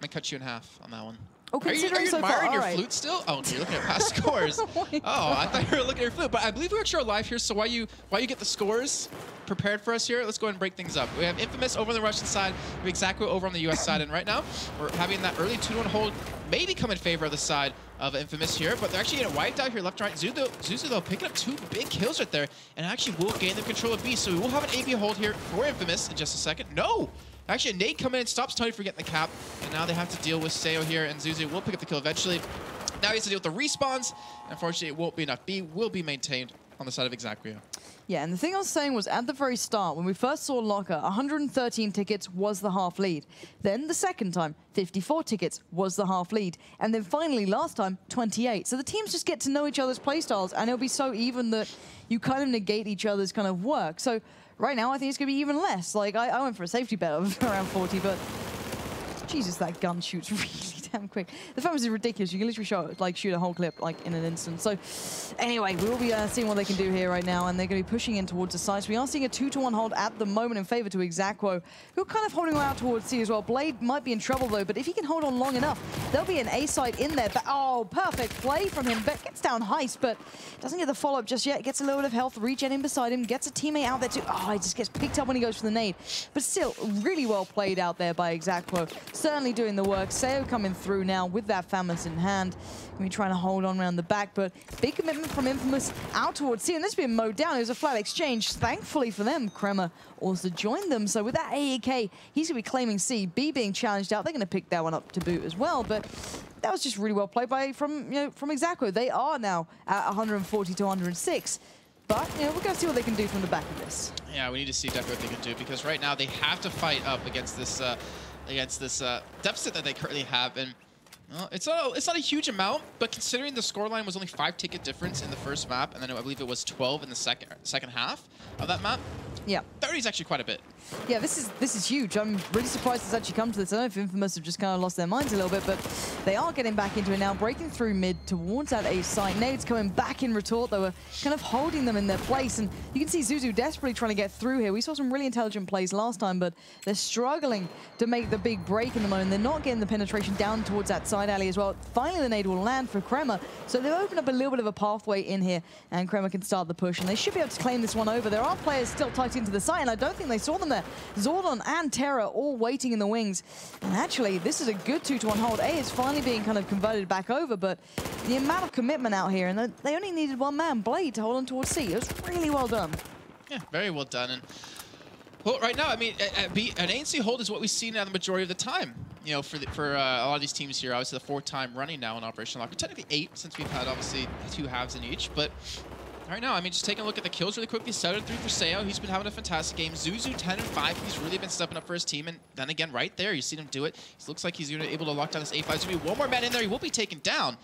to cut you in half on that one. Oh, are you so admiring far, your flute still? Oh, you're looking at past scores. Oh, I thought you were looking at your flute. But I believe we're actually live here, so while you get the scores prepared for us here, let's go ahead and break things up. We have InFamouS over on the Russian side, we have ExAequo over on the US side, and right now we're having that early 2-1 hold maybe come in favor of the side of InFamouS here, but they're actually getting wiped out here left and right. Zuzu though picking up 2 big kills right there, and actually will gain the control of B, so we will have an AB hold here for InFamouS in just a second. No! Actually, a nade coming in stops Tony from getting the cap, and now they have to deal with Seo here, and Zuzu will pick up the kill eventually. Now he has to deal with the respawns. Unfortunately, it won't be enough. B will be maintained on the side of ExAequo. Yeah, and the thing I was saying was at the very start, when we first saw Locker, 113 tickets was the half lead. Then the second time, 54 tickets was the half lead. And then finally, last time, 28. So the teams just get to know each other's playstyles, and it'll be so even that you kind of negate each other's kind of work. So right now, I think it's going to be even less. Like, I went for a safety bet of around 40, but Jesus, that gun shoots really damn quick. The FamouS is ridiculous. You can literally shoot a whole clip like in an instant. So anyway, we will be seeing what they can do here right now, and they're going to be pushing in towards the side. So we are seeing a 2-1 hold at the moment in favor to ExAequo, who are kind of holding out towards C as well. Blade might be in trouble though, but if he can hold on long enough, there'll be an A side in there. But, oh, perfect play from him. Bet gets down Heist, but doesn't get the follow-up just yet. Gets a little bit of health, regen in beside him, gets a teammate out there too. Oh, he just gets picked up when he goes for the nade. But still, really well played out there by ExAequo. Certainly doing the work. Seo coming through now with that FamouS in hand. We're trying to hold on around the back, but big commitment from InFamouS out towards C, and this being mowed down. It was a flat exchange. Thankfully for them, Kremer also joined them. So with that AEK, he's going to be claiming C. B being challenged out. They're going to pick that one up to boot as well, but that was just really well played from ExAequo. They are now at 140 to 106. But, we're going to see what they can do from the back of this. Yeah, we need to see definitely what they can do, because right now they have to fight up against this deficit that they currently have. And well, it's not a huge amount, but considering the scoreline was only 5-ticket difference in the first map, and then I believe it was 12 in the second half of that map. Yeah. 30 is actually quite a bit. yeah, this is huge. I'm really surprised it's actually come to this. I don't know if InFamouS have just kind of lost their minds a little bit, but they are getting back into it now, breaking through mid towards that A site. Nades coming back in retort. They were kind of holding them in their place, and you can see Zuzu desperately trying to get through here. We saw some really intelligent plays last time, but they're struggling to make the big break in the moment. They're not getting the penetration down towards that side alley as well. Finally, the nade will land for Crema, so they've opened up a little bit of a pathway in here, and Crema can start the push, and they should be able to claim this one over. There are players still tucked into the site, and I don't think they saw them there. Zordon and Terra all waiting in the wings, and actually, this is a good 2-to-1 hold. A is finally being kind of converted back over, but the amount of commitment out here, and they only needed one man, Blade, to hold on towards C. It was really well done. Yeah, very well done. And well, right now, I mean, an ANC hold is what we see now the majority of the time. You know, for a lot of these teams here, obviously the 4th time running now in Operation Locker. Technically 8, since we've had obviously 2 halves in each, but right now, I mean, just taking a look at the kills really quickly. 7-3 for Seo. He's been having a fantastic game. Zuzu, 10-5. He's really been stepping up for his team. And then again, right there, you see him do it. He looks like he's going to be able to lock down this A5. There's going to be one more man in there. He will be taken down.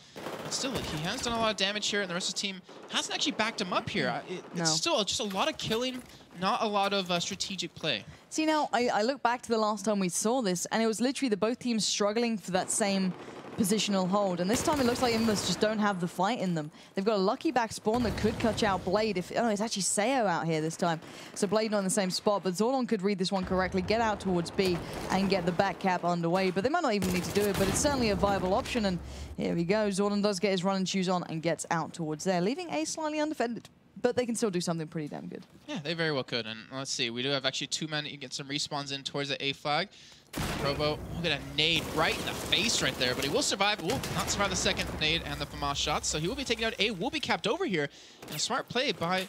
But still, he has done a lot of damage here, and the rest of the team hasn't actually backed him up here. It's still just a lot of killing, not a lot of strategic play. See, now, I look back to the last time we saw this, and it was literally the both teams struggling for that same positional hold, and this time it looks like InFamouS just don't have the fight in them. They've got a lucky back spawn that could catch out Blade. Oh, it's actually Seo out here this time. So Blade not in the same spot, but Zordon could read this one correctly, get out towards B, and get the back cap underway. But they might not even need to do it, but it's certainly a viable option, and here we go. Zordon does get his running shoes on and gets out towards there, leaving A slightly undefended. But they can still do something pretty damn good. Yeah, they very well could. And let's see, we do have actually 2 men. You get some respawns in towards the A flag. Probo will get a nade right in the face right there, but he will survive. Will not survive the second nade and the FamouS shots, so he will be taken out. A will be capped over here. And a smart play by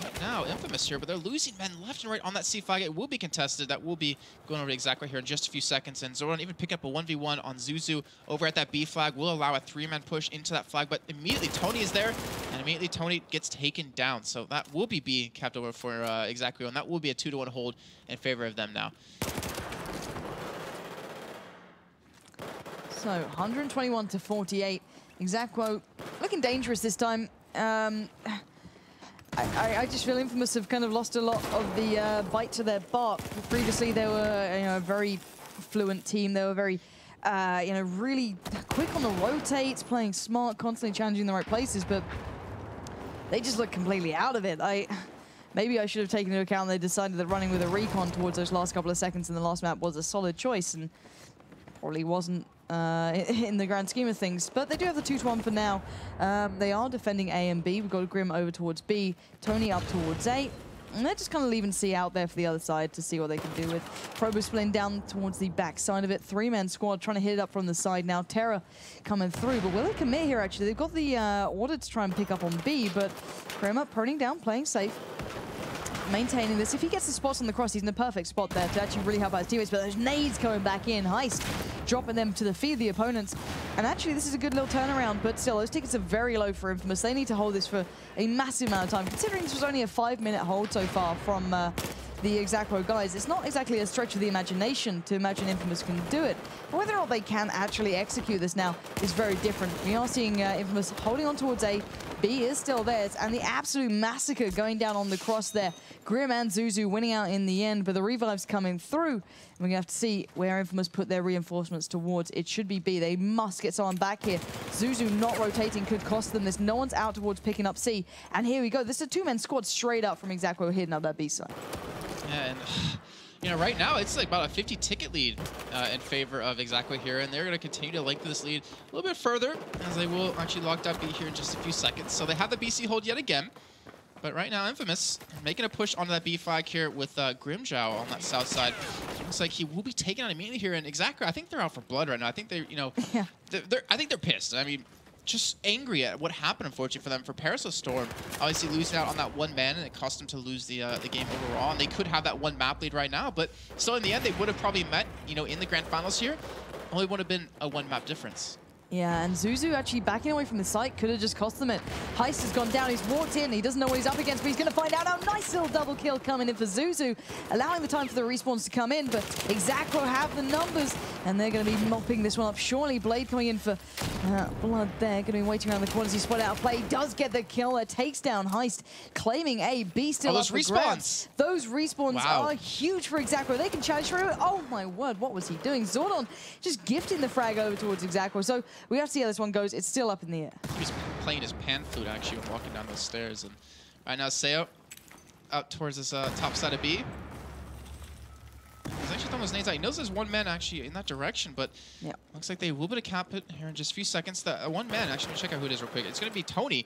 right now InFamouS here, but they're losing men left and right on that C flag. It will be contested. That will be going over to ExAequo here in just a few seconds. And Zordon even pick up a 1v1 on Zuzu over at that B flag. Will allow a 3-man push into that flag, but immediately Tony is there, and immediately Tony gets taken down. So that will be B capped over for ExAequo, and that will be a 2-to-1 hold in favor of them now. So 121 to 48. ExAequo looking dangerous this time. I just feel InFamouS have kind of lost a lot of the bite to their bark. Previously, they were a very fluent team. They were very really quick on the rotates, playing smart, constantly challenging the right places, but they just look completely out of it. Maybe I should have taken into account they decided that running with a recon towards those last couple of seconds in the last map was a solid choice, and probably wasn't in the grand scheme of things. But they do have the 2-to-1 for now. They are defending A and B. We've got Grim over towards B, Tony up towards A. And they're just kind of leaving C out there for the other side to see what they can do with. Probo splitting down towards the back side of it. 3-man squad trying to hit it up from the side now. Terra coming through, but will they commit here actually? They've got the order to try and pick up on B, but Crema proning down, playing safe. Maintaining this. If he gets the spots on the cross, he's in the perfect spot there to actually really help out his teammates. But those nades coming back in, Heist dropping them to the feet of the opponents. And actually, this is a good little turnaround, but still, those tickets are very low for InFamouS. They need to hold this for a massive amount of time. Considering this was only a 5-minute hold so far from the ExAequo guys, it's not exactly a stretch of the imagination to imagine InFamouS can do it. But whether or not they can actually execute this now is very different. We are seeing InFamouS holding on towards A. B is still theirs, and the absolute massacre going down on the cross there. Grim and Zuzu winning out in the end, but the revives coming through. We're going to have to see where InFamouS put their reinforcements towards. It should be B. They must get someone back here. Zuzu not rotating could cost them this. No one's out towards picking up C. And here we go. This is a 2-man squad straight up from ExAequo hitting up that B side. Yeah, and right now it's like about a 50 ticket lead in favor of ExAequo here, and they're going to continue to lengthen this lead a little bit further, as they will actually lock down B here in just a few seconds. So they have the BC hold yet again, but right now InFamouS making a push onto that B flag here with Grimjow on that south side. Looks like he will be taken out immediately here, and ExAequo, I think they're out for blood right now. I think they're, yeah. I think they're pissed. I mean, just angry at what happened, unfortunately, for them. For Parasol Storm, obviously losing out on that 1 man, and it cost them to lose the game overall. And they could have that 1 map lead right now, but still in the end, they would have probably met, in the grand finals here. Only would have been a 1 map difference. Yeah, and Zuzu actually backing away from the site could have just cost them it. Heist has gone down, he's walked in, he doesn't know what he's up against, but he's going to find out. Now, nice little double kill coming in for Zuzu, allowing the time for the respawns to come in, but ExAequo have the numbers, and they're going to be mopping this one up. Surely Blade coming in for Blood there, going to be waiting around the corners. He spotted out play, he does get the kill there, takes down Heist, claiming A, B still up for grabs. Those respawns are huge for ExAequo. They can challenge through it. Oh my word, what was he doing? Zordon just gifting the frag over towards ExAequo. So we have to see how this one goes. It's still up in the air. He's playing his pan flute actually when walking down those stairs. And right now, Seo out towards this top side of B. He's actually throwing those nades out. He knows there's one man actually in that direction, but looks like they will be able to cap it here in just a few seconds. The one man, actually, let me check out who it is real quick. It's going to be Tony.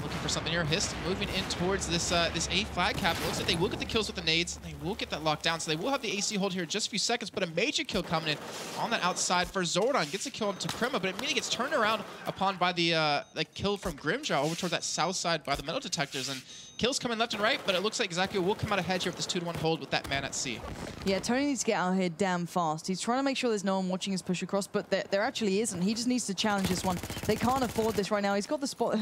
Looking for something here. Hist moving in towards this this A flag cap. Looks like they will get the kills with the nades. They will get that locked down, so they will have the AC hold here in just a few seconds. But a major kill coming in on that outside for Zordon. Gets a kill into Krima, but immediately gets turned around upon by the kill from Grimjaw over towards that south side by the metal detectors. And kills coming left and right, but it looks like ExAequo will come out ahead here with this 2-1 hold with that man at C. Yeah, Tony needs to get out here damn fast. He's trying to make sure there's no one watching his push across, but there actually isn't. He just needs to challenge this one. They can't afford this right now. He's got the spot.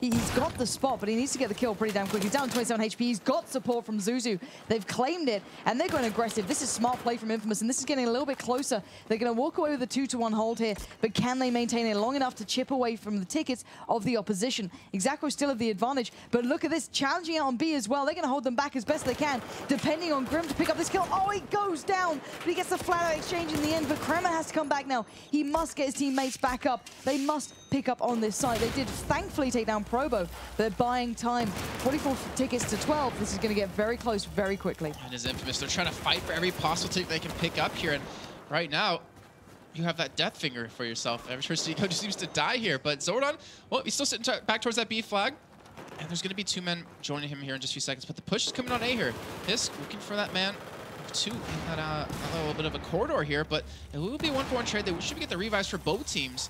He's got the spot, but he needs to get the kill pretty damn quick. He's down 27 HP. He's got support from Zuzu. They've claimed it, and they're going aggressive. This is smart play from InFamouS, and this is getting a little bit closer. They're going to walk away with a 2-1 hold here, but can they maintain it long enough to chip away from the tickets of the opposition? ExAequo still have the advantage, but look at this, challenging out on B as well. They're going to hold them back as best they can, depending on Grim to pick up this kill. Oh, he goes down, but he gets the flat-out exchange in the end, but Kremer has to come back now. He must get his teammates back up. They must pick up on this side. They did thankfully take down Probo. They're buying time. 44 tickets to 12. This is going to get very close very quickly. And as InFamouS, they're trying to fight for every possible ticket they can pick up here. And right now, you have that death finger for yourself. Every person just seems to die here. But Zordon, well, he's still sitting back towards that B flag. And there's going to be 2 men joining him here in just a few seconds. But the push is coming on A here. Hisk looking for that man. 2 in that a little bit of a corridor here. But it will be a 1-for-1 trade. They should get the revives for both teams.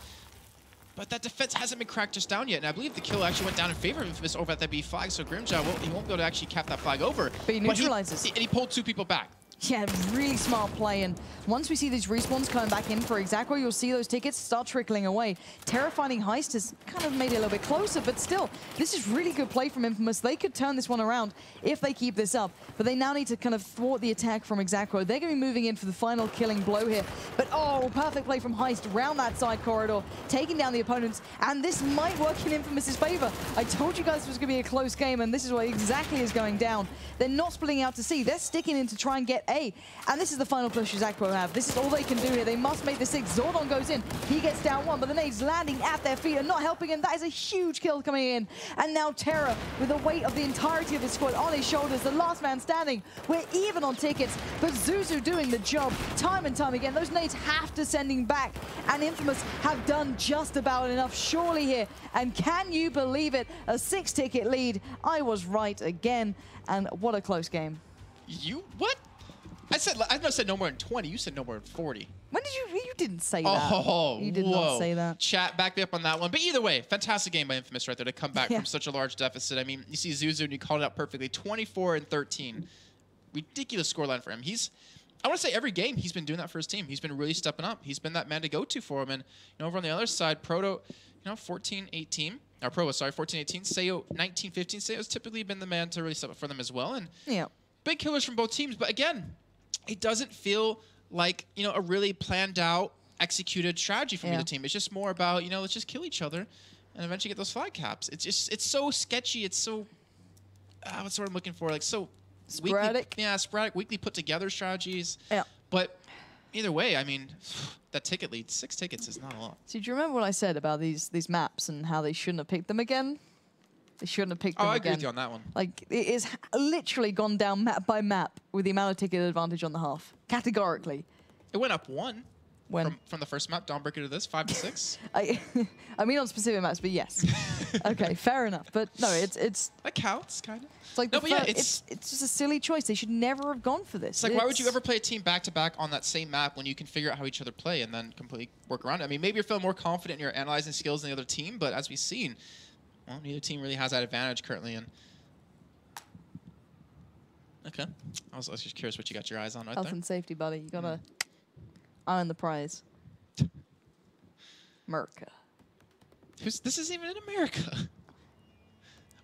But that defense hasn't been cracked just down yet, and I believe the kill actually went down in favor of InFamouS over at that B flag, so Grimjaw, he won't be able to actually cap that flag over. But he neutralizes. And he pulled 2 people back. Yeah, really smart play, and once we see these respawns coming back in for ExAequo, you'll see those tickets start trickling away. Terrifying Heist has kind of made it a little bit closer, but still, this is really good play from InFamouS. They could turn this one around if they keep this up, but they now need to kind of thwart the attack from ExAequo. They're going to be moving in for the final killing blow here, but oh, perfect play from Heist around that side corridor, taking down the opponents, and this might work in InFamouS' favor. I told you guys it was going to be a close game, and this is what exactly is going down. They're not splitting out to C. They're sticking in to try and get A. And this is the final push ExAequo have. This is all they can do here. They must make the 6. Zordon goes in. He gets down 1, but the nades landing at their feet and not helping him. That is a huge kill coming in. And now Terra, with the weight of the entirety of his squad on his shoulders, the last man standing. We're even on tickets, but Zuzu doing the job time and time again. Those nades have to send him back. And InFamouS have done just about enough surely here. And can you believe it? A 6-ticket lead. I was right again. And what a close game. You, what? I said no more than 20. You said no more than 40. When did you didn't say that. Oh, you did not say that. Chat, back me up on that one. But either way, fantastic game by InFamouS right there to come back from such a large deficit. I mean, you see Zuzu, and you called it out perfectly. 24-13. Ridiculous scoreline for him. I want to say every game he's been doing that for his team. He's been really stepping up. He's been that man to go to for him. And over on the other side, Proto, 14-18. Or Provo, sorry, 14-18. Seo, 19-15. Seo's typically been the man to really step up for them as well. And big killers from both teams. But again, it doesn't feel like, a really planned out, executed strategy from either team. It's just more about, let's just kill each other and eventually get those flag caps. It's so sketchy. It's so, what's the word I'm looking for? Like so sporadic. Sporadic, weekly put together strategies. Yeah. But either way, I mean, that ticket lead, 6 tickets is not a lot. So do you remember what I said about these maps and how they shouldn't have picked them again? They shouldn't have picked them again. I agree with you on that one. Like, it is literally gone down map by map with the amount of ticket advantage on the half. Categorically. It went up 1. When? From the first map, Dawnbreaker to this, 5-6. I mean on specific maps, but yes. Okay, fair enough. But no, it's that counts, kind of. It's like it's just a silly choice. They should never have gone for this. It's like, why would you ever play a team back-to-back on that same map when you can figure out how each other play and then completely work around it? I mean, maybe you're feeling more confident in your analyzing skills than the other team, but as we've seen, well, neither team really has that advantage currently. And okay, I was just curious what you got your eyes on right there. Health and safety, buddy. You gotta earn the prize. America. This isn't even in America.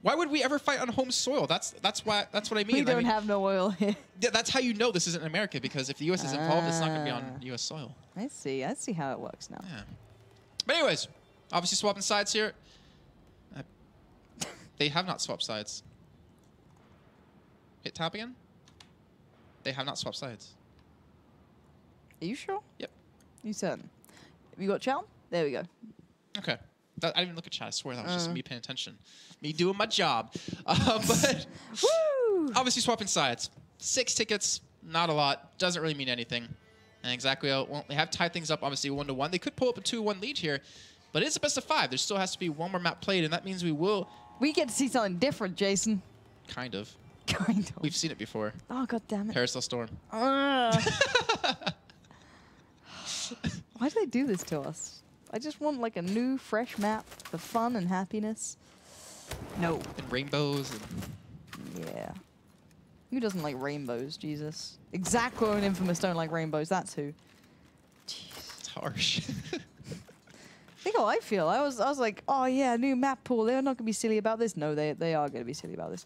Why would we ever fight on home soil? That's what I mean. We don't have no oil here. Yeah, that's how you know this isn't America, because if the U.S. is involved, it's not going to be on U.S. soil. I see how it works now. Yeah. But anyways, obviously swapping sides here. They have not swapped sides. Hit tab again. They have not swapped sides. Are you sure? Yep. You certain? Have you got chat? There we go. Okay. I didn't even look at chat. I swear that was just me paying attention. Me doing my job. But Woo! obviously swapping sides. 6 tickets, not a lot. Doesn't really mean anything. And ExAequo, well, they have tied things up, obviously 1-1. They could pull up a 2-1 lead here, but it's a best of 5. There still has to be one more map played, and that means we will. We get to see something different, Jason. Kind of. Kind of. We've seen it before. Oh, god damn it. Parasol Storm. Why do they do this to us? I just want like a new, fresh map for fun and happiness. No. And rainbows. And Yeah. Who doesn't like rainbows, Jesus? ExAequo and InFamouS don't like rainbows, that's who. Jeez. it's harsh. Think how I feel. I was like, oh yeah, new map pool. They're not gonna be silly about this. No, they are gonna be silly about this.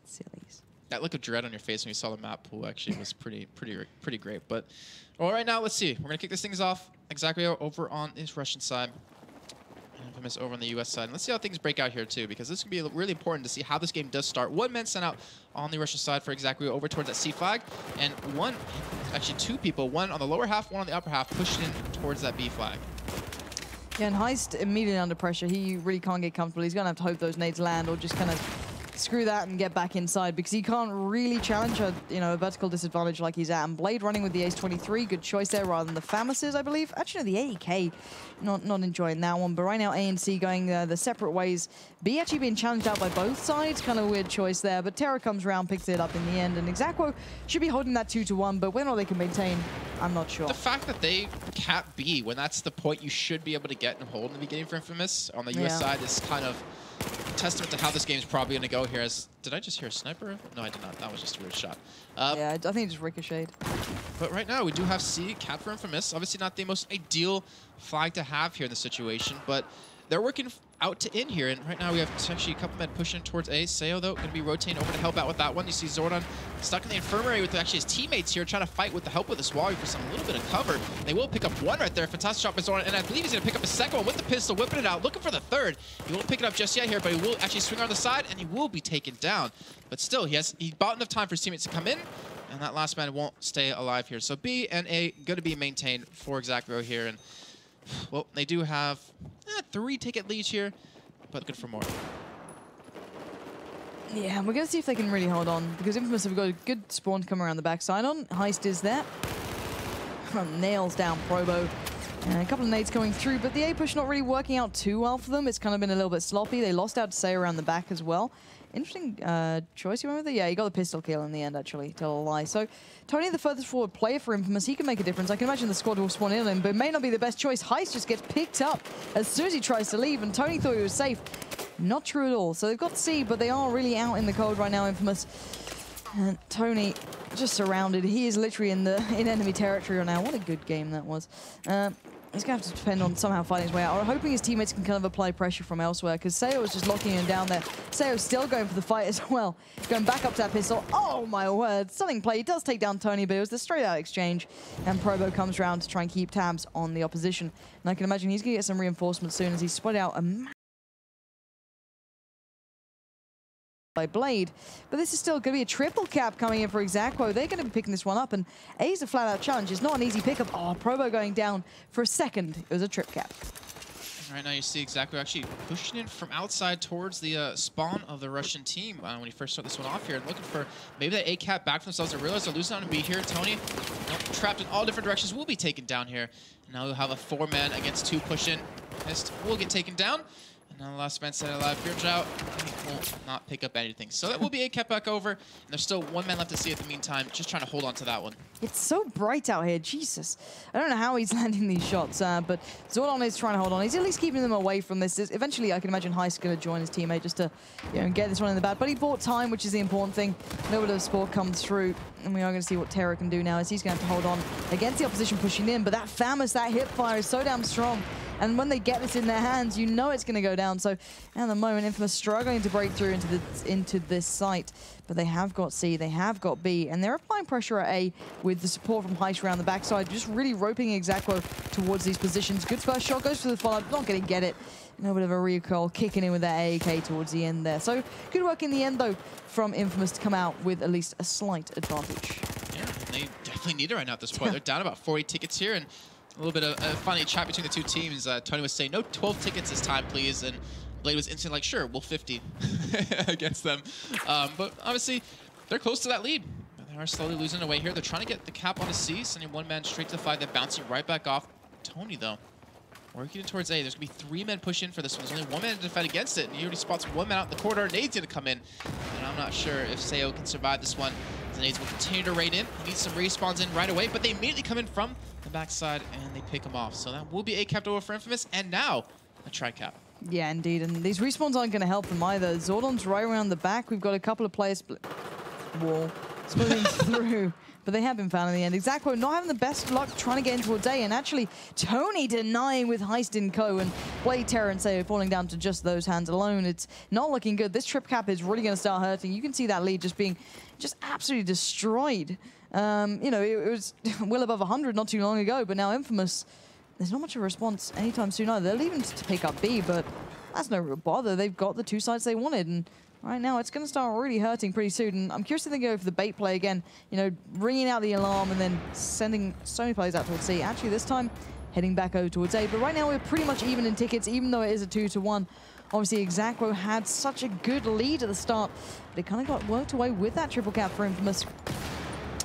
Sillies. That look of dread on your face when you saw the map pool actually was pretty great. But all right, now let's see. We're gonna kick these things off. ExAequo over on his Russian side, and InFamouS over on the U.S. side. And let's see how things break out here too, because this can be really important to see how this game does start. 1 man sent out on the Russian side for ExAequo over towards that C flag, and actually 2 people, one on the lower half, one on the upper half, pushed in towards that B flag. Yeah, and Heist immediately under pressure. He really can't get comfortable. He's gonna have to hope those nades land or just kind of screw that and get back inside, because he can't really challenge a vertical disadvantage like he's at. And Blade running with the Ace 23, good choice there rather than the FamouS's, I believe. Actually, the AEK, not enjoying that one. But right now, A and C going the separate ways. B actually being challenged out by both sides, kind of weird choice there. But Terra comes around, picks it up in the end, and ExAequo should be holding that 2-1. But whether or not they can maintain, I'm not sure. The fact that they cap B when that's the point you should be able to get and hold in the beginning for InFamouS on the US side is kind of testament to how this game's probably going to go here. Did I just hear a sniper? No, I did not. That was just a weird shot. Yeah, I think it just ricocheted. But right now, we do have C capped for InFamouS. Obviously not the most ideal flag to have here in this situation, but they're working out to in here. And right now, we have actually a couple men pushing towards A. Sayo, though, going to be rotating over to help out with that one. You see Zordon stuck in the infirmary with actually his teammates here, trying to fight with the help of the Swallow for a little bit of cover. They will pick up one right there. Fantastic shot by Zordon, and I believe he's going to pick up a second one with the pistol, whipping it out, looking for the third. He won't pick it up just yet here, but he will actually swing on the side, and he will be taken down. But still, he bought enough time for his teammates to come in, and that last man won't stay alive here. So B and A going to be maintained for ExAequo here, and well, they do have 3 ticket leads here, but good for more. Yeah, we're going to see if they can really hold on, because InFamouS have got a good spawn to come around the backside on. Heist is there. Nails down Probo. And a couple of nades coming through, but the A push not really working out too well for them. It's kind of been a little bit sloppy. They lost out to Say around the back as well. Interesting choice you went with it. Yeah, he got the pistol kill in the end, actually. Tell a lie. So, Tony, the furthest forward player for InFamouS, he can make a difference. I can imagine the squad will spawn in on him, but it may not be the best choice. Heist just gets picked up as soon as he tries to leave, and Tony thought he was safe. Not true at all. So they've got C, but they are really out in the cold right now, InFamouS. And Tony just surrounded. He is literally in enemy territory right now. What a good game that was. He's going to have to depend on somehow fighting his way out. I'm hoping his teammates can kind of apply pressure from elsewhere, because Sayo was just locking him down there. Sayo's still going for the fight as well. Going back up to that pistol. Oh, my word. Stunning play. He does take down Tony, but it was the straight-out exchange. And Probo comes around to try and keep tabs on the opposition. And I can imagine he's going to get some reinforcements soon as he spotted out a by Blade. But this is still going to be a triple cap coming in for ExAequo. They're going to be picking this one up, and A's a flat-out challenge. It's not an easy pickup. Oh, Probo going down for a second. It was a trip cap. Right now you see ExAequo actually pushing in from outside towards the spawn of the Russian team when he first started this one off here, and looking for maybe that A-cap back for themselves. They realize they're losing on a B here. Tony, trapped in all different directions, will be taken down here. And now we'll have a 4-man against 2 push in. Mist will get taken down. And now the last man standing alive, Fear Drought will not pick up anything. So that will be a kept back over. And there's still one man left to see at the meantime. Just trying to hold on to that one. It's so bright out here, Jesus. I don't know how he's landing these shots, but Zordon is trying to hold on. He's at least keeping them away from this. Eventually, I can imagine Heist's going to join his teammate just to get this one in the bag. But he bought time, which is the important thing. No bit of sport comes through. And we are going to see what Terra can do now, as he's going to have to hold on against the opposition pushing in. But that FamouS, that hip fire is so damn strong. And when they get this in their hands, you know it's going to go down. So at the moment, InFamouS struggling to break through into this site. But they have got C, they have got B, and they're applying pressure at A with the support from Heist around the backside, just really roping ExAequo towards these positions. Good first shot, goes for the follow-up, not going to get it. No bit of a recoil, kicking in with that AAK towards the end there. So good work in the end, though, from InFamouS to come out with at least a slight advantage. Yeah, they definitely need it right now at this point. They're down about 40 tickets here, and a little bit of a funny chat between the two teams. Tony was saying, no 12 tickets this time, please. And Blade was instantly like, sure, we'll 50 against them. But obviously, they're close to that lead. They are slowly losing away here. They're trying to get the cap on a C, sending one man straight to 5. They're bouncing right back off. Tony, though, working towards A. There's going to be 3 men push in for this one. There's only 1 man to defend against it. And he already spots 1 man out in the corridor. Nade's going to come in. And I'm not sure if ExAequo can survive this one. The Nades will continue to raid in. He needs some respawns in right away, but they immediately come in from the backside and they pick him off. So that will be a capped over for InFamouS, and now a tri-cap. Yeah, indeed, and these respawns aren't going to help them either. Zordon's right around the back. We've got a couple of players splitting through, but they have been found in the end. ExAequo not having the best luck trying to get into a day, and actually Tony denying with Heist in co, and Blade, Terra, and Sayo falling down to just those hands alone. It's not looking good. This trip cap is really going to start hurting. You can see that lead just being absolutely destroyed. You know, it was well above 100 not too long ago, but now InFamouS, there's not much of a response anytime soon either. They're leaving to pick up B, but that's no real bother. They've got the 2 sides they wanted, and right now it's going to start really hurting pretty soon. And I'm curious if they go for the bait play again, you know, ringing out the alarm and then sending so many players out towards C. Actually, this time heading back over towards A, but right now we're pretty much even in tickets, even though it is a 2-1. Obviously, ExAequo had such a good lead at the start, but it kind of got worked away with that triple cap for InFamouS.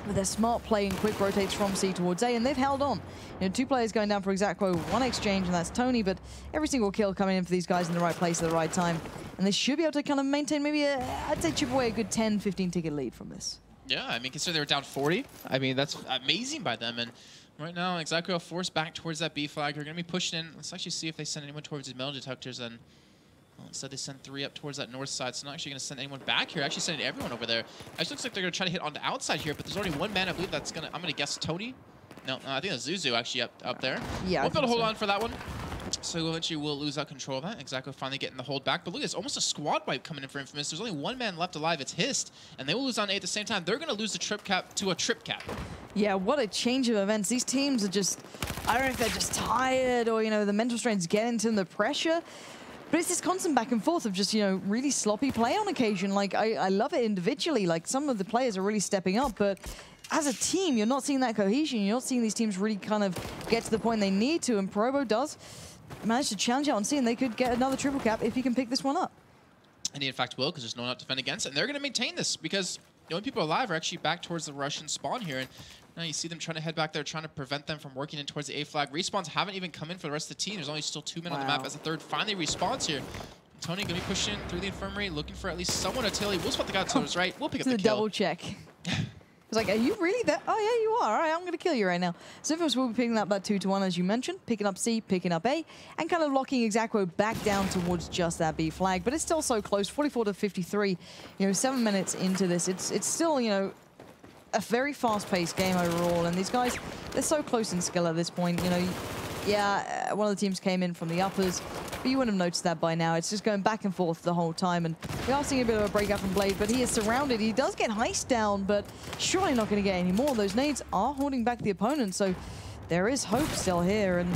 With their smart play and quick rotates from C towards A, and they've held on. You know, 2 players going down for ExAequo, 1 exchange, and that's Tony, but every single kill coming in for these guys in the right place at the right time. And they should be able to kind of maintain maybe, I'd say, chip away a good 10, 15 ticket lead from this. Yeah, I mean, considering they were down 40, I mean, that's amazing by them. And right now, ExAequo forced back towards that B flag. They're going to be pushing in. Let's actually see if they send anyone towards the metal detectors. And well, instead, they sent 3 up towards that north side. So not actually going to send anyone back here. Actually sending everyone over there. Actually looks like they're going to try to hit on the outside here, but there's already 1 man, I believe, that's going to, I'm going to guess Tony. No, I think that's Zuzu actually up there. Yeah, we'll be able to hold on for that one. So eventually we'll lose out control of that. ExAequo finally getting the hold back. But look, it's almost a squad wipe coming in for InFamouS. There's only 1 man left alive. It's Hist. And they will lose on A at the same time. They're going to lose the trip cap to a trip cap. Yeah, what a change of events. These teams are just, I don't know if they're just tired or, you know, the mental strain's getting to them, the pressure. But it's this constant back and forth of just, you know, really sloppy play on occasion. Like, I love it individually. Like, some of the players are really stepping up, but as a team, you're not seeing that cohesion. You're not seeing these teams really kind of get to the point they need to, and Probo does manage to challenge out on C, and they could get another triple cap if he can pick this one up. And he, in fact, will, because there's no one out to defend against it. And they're going to maintain this, because the only people alive are actually back towards the Russian spawn here. And now you see them trying to head back there, trying to prevent them from working in towards the A flag. Respawns haven't even come in for the rest of the team. There's only still 2 men on the map as the third finally respawns here. Tony going to be pushing through the infirmary, looking for at least someone to tail. We'll spot the guy to his right. We'll pick up the kill. Double check. It's like, are you really there? Oh, yeah, you are. All right, I'm going to kill you right now. So InFamouS will be picking up that 2-1, as you mentioned, picking up C, picking up A, and kind of locking ExAequo back down towards just that B flag. But it's still so close, 44 to 53. You know, 7 minutes into this. It's still, you know, a very fast-paced game overall. And these guys, they're so close in skill at this point. You know, yeah, one of the teams came in from the uppers, but you wouldn't have noticed that by now. It's just going back and forth the whole time, and we are seeing a bit of a breakout from Blade, but he is surrounded. He does get Heist down, but surely not going to get any more. Those nades are holding back the opponent, so there is hope still here, and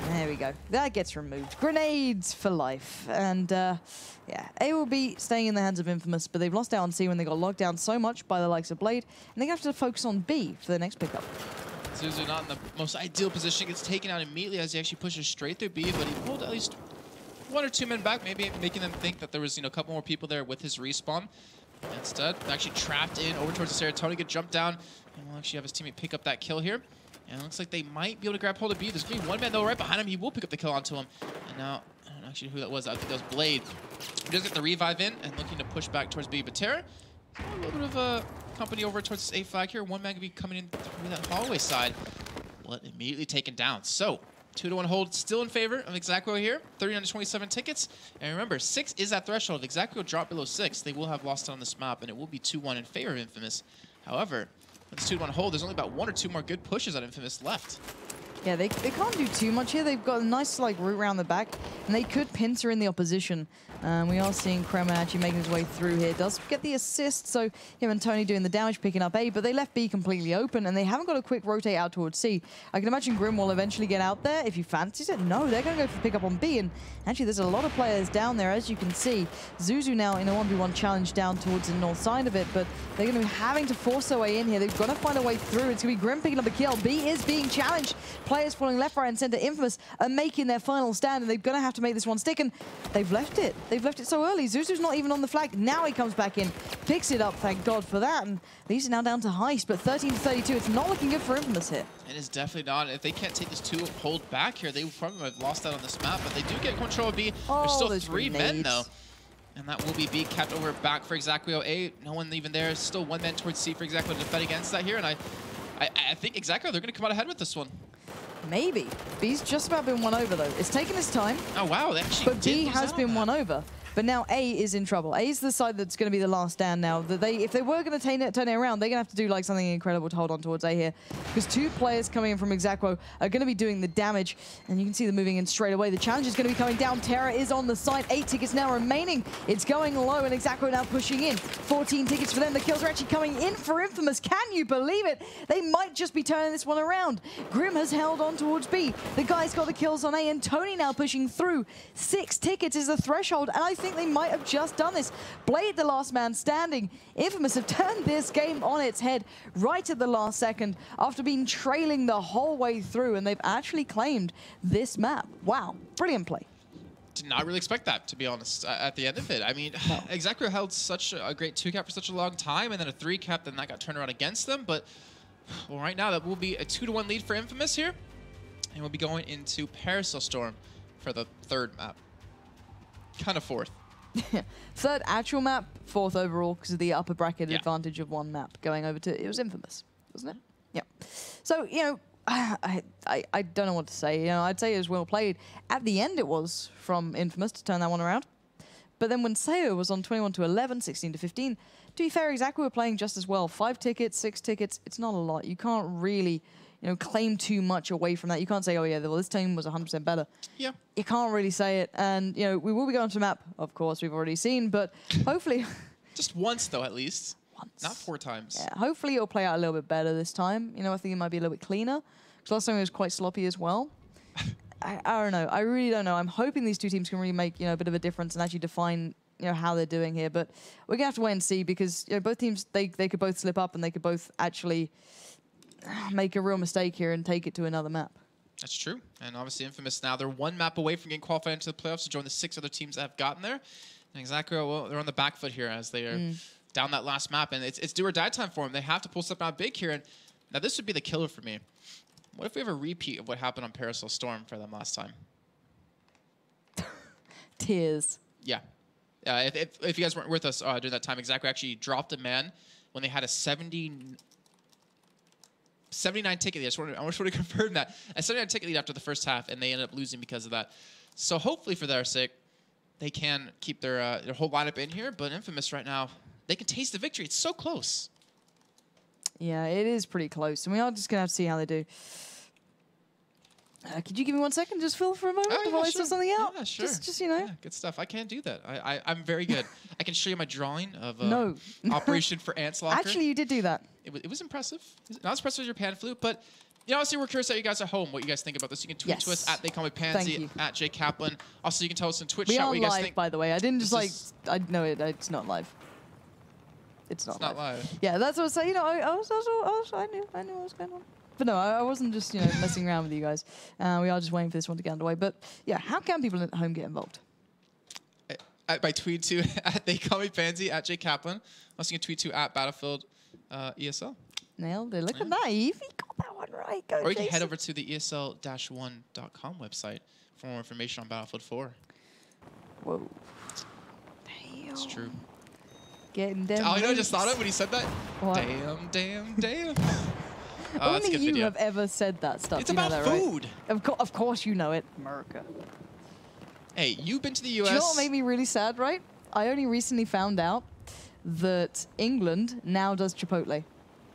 there we go. That gets removed. Grenades for life, and yeah, A will be staying in the hands of InFamouS, but they've lost out on C when they got locked down so much by the likes of Blade, and they have to focus on B for the next pickup. Zuzu not in the most ideal position, gets taken out immediately as he actually pushes straight through B, but he pulled at least 1 or 2 men back, maybe making them think that there was, you know, a couple more people there with his respawn. Instead, actually trapped in over towards the Tony get jumped down, and we'll actually have his teammate pick up that kill here. And it looks like they might be able to grab hold of B. There's going to be 1 man though right behind him. He will pick up the kill onto him. And now, I don't know actually who that was. I think that was Blade. He does get the revive in and looking to push back towards B. But Terra, a little bit of company over towards this A flag here. One man could be coming in through that hallway side. Well, immediately taken down. So 2-1 hold still in favor of ExAequo here. 39 to 27 tickets. And remember, 6 is that threshold. If ExAequo drop below 6, they will have lost on this map, and it will be 2-1 in favor of InFamouS. However, with this 2-1 hold, there's only about 1 or 2 more good pushes on InFamouS left. Yeah, they can't do too much here. They've got a nice like route around the back, and they could pincer in the opposition. We are seeing Krema actually making his way through here. Does get the assist, so him and Tony doing the damage, picking up A, but they left B completely open, and they haven't got a quick rotate out towards C. I can imagine Grim will eventually get out there if he fancies it. No, they're going to go for pick up on B, and actually there's a lot of players down there, as you can see. Zuzu now in a 1v1 challenge down towards the north side of it, but they're going to be having to force their way in here. They've got to find a way through. It's going to be Grim picking up the kill. B is being challenged. Players falling left, right, and center. InFamouS are making their final stand, and they're going to have to make this one stick, and they've left it. They've left it so early. Zuzu's not even on the flag. Now he comes back in, picks it up, thank God for that, and these are now down to Heist, but 13 to 32. It's not looking good for InFamouS here. It is definitely not. If they can't take this 2 hold back here, they probably have lost out on this map, but they do get control of B. There's still 3 men, though. And that will be B kept over back for ExAequo. A, no one even there. Still 1 man towards C for ExAequo to defend against that here, and I think ExAequo, they're going to come out ahead with this one. Maybe. B's just about been won over, though. It's taken his time. Oh, wow. They actually but B has been won over. But now A is in trouble. A is the side that's going to be the last stand now. That if they were going to turn it around, they're going to have to do like something incredible to hold on towards A here. Because 2 players coming in from ExAequo are going to be doing the damage. And you can see them moving in straight away. The challenge is going to be coming down. Terra is on the side. 8 tickets now remaining. It's going low, and ExAequo now pushing in. 14 tickets for them. The kills are actually coming in for InFamouS. Can you believe it? They might just be turning this one around. Grim has held on towards B. The guy's got the kills on A, and Tony now pushing through. 6 tickets is the threshold, and I think they might have just done this. Blade, the last man standing. InFamouS have turned this game on its head right at the last second after being trailing the whole way through, and they've actually claimed this map. Wow, brilliant play. Did not really expect that, to be honest, at the end of it. I mean, no. ExAequo held such a great 2-cap for such a long time, and then a 3-cap, then that got turned around against them. But well, right now, that will be a 2-1 lead for InFamouS here, and we'll be going into Parasol Storm for the 3rd map. Kind of 4th. 3rd actual map, 4th overall because of the upper bracket advantage of 1 map going over to, it was InFamouS, wasn't it? Yeah. So, you know, I don't know what to say. You know, I'd say it was well played. At the end, it was from InFamouS to turn that one around. But then when Seo was on 21 to 11, 16 to 15, to be fair, ExAequo were playing just as well. 5 tickets, 6 tickets, it's not a lot. You can't really, you know, claim too much away from that. You can't say, oh yeah, well, this team was 100% better. Yeah. You can't really say it. And, you know, we will be going to the map, of course, we've already seen, but hopefully... Just once, though, at least. Once. Not 4 times. Yeah, hopefully it'll play out a little bit better this time. You know, I think it might be a little bit cleaner. Because last time it was quite sloppy as well. I don't know. I really don't know. I'm hoping these 2 teams can really make, you know, a bit of a difference and actually define, you know, how they're doing here. But we're going to have to wait and see because, you know, both teams, they could both slip up and they could both actually make a real mistake here and take it to another map. That's true. And obviously InFamouS now, they're 1 map away from getting qualified into the playoffs to join the 6 other teams that have gotten there. And ExAequo, well, they're on the back foot here as they are down that last map. And it's do or die time for them. They have to pull something out big here. And now this would be the killer for me. What if we have a repeat of what happened on Parasol Storm for them last time? Tears. Yeah. If you guys weren't with us during that time, ExAequo actually dropped a man when they had a 79 ticket lead. I just want to confirm that. A 79 ticket lead after the first half, and they ended up losing because of that. So hopefully for their sake, they can keep their whole lineup in here. But InFamouS right now, they can taste the victory. It's so close. Yeah, it is pretty close. And we are just going to have to see how they do. Could you give me 1 second? Just fill for a moment while I sort something out? Yeah, sure. Just you know. Yeah, good stuff. I can't do that. I'm very good. I can show you my drawing of Operation for Ants Locker. Actually, you did do that. It was impressive. Not as impressive as your pan flute, but you know, honestly, we're curious at you guys at home what you guys think about this. You can tweet to us at TheyCallMePansy, at JKaplan. Also, you can tell us in Twitch chat what you guys think. We are live, by the way. I didn't just I know it's not live. It's not live. Yeah, that's what I was saying. You know, I knew what was going on. But no, I wasn't just, you know, messing around with you guys. We are just waiting for this one to get underway. But yeah, how can people at home get involved? By tweet to at TheyCallMePansy, at JKaplan. Also, you can tweet to at Battlefield ESL. Nailed it. Look at that. You got that one right. Go, or you can Jason. head over to the ESL-1.com website for more information on Battlefield 4. Whoa. Damn. It's true. Getting them. Oh, you know, I just thought it when he said that. What? Damn, damn, damn. Only you have ever said that stuff. It's you about know that, food. Right? Of course you know it. America. Hey, you've been to the US. Do you know what made me really sad, right? I only recently found out that England now does Chipotle. Like,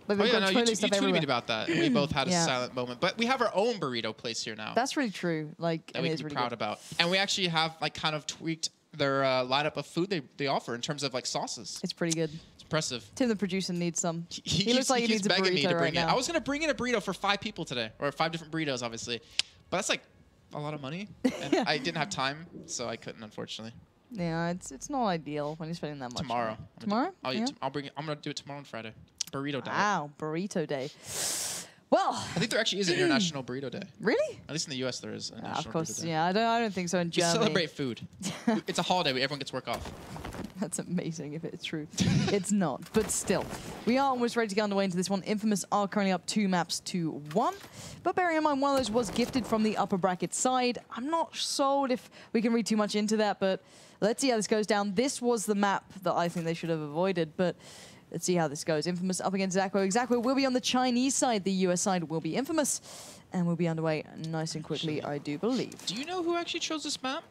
Oh they've yeah, got no, Chipotle you stuff tweeted me everywhere. about that. We both had a Yeah. silent moment. But we have our own burrito place here now. That's really true. Like, that and we it can is be really proud good. about. And we actually have like kind of tweaked their lineup of food they offer in terms of like sauces. It's pretty good. It's impressive. Tim, the producer, needs some. He looks like he keeps needs a begging me burrito to right bring it. now. I was gonna bring in a burrito for 5 people today, or 5 different burritos, obviously. But that's like a lot of money, and I didn't have time, so I couldn't, unfortunately. Yeah, it's not ideal when you're spending that much. Tomorrow. Tomorrow? I'm Yeah. gonna do it tomorrow and Friday. Burrito day. Wow, burrito day. Well, I think there actually is an International Burrito Day. really? At least in the U.S. there is. A Of National course, Burrito Day. yeah. I don't think so in We Germany. celebrate food. It's a holiday. Everyone gets work off. That's amazing if it's true. It's not, but still. We are almost ready to get underway into this one. InFamouS are currently up 2 maps to 1. But bearing in mind, one of those was gifted from the upper bracket side. I'm not sold if we can read too much into that, but let's see how this goes down. This was the map that I think they should have avoided, but let's see how this goes. InFamouS up against ExAequo. ExAequo will be on the Chinese side. The US side will be InFamouS. And we'll be underway nice and quickly, I do believe. Do you know who actually chose this map?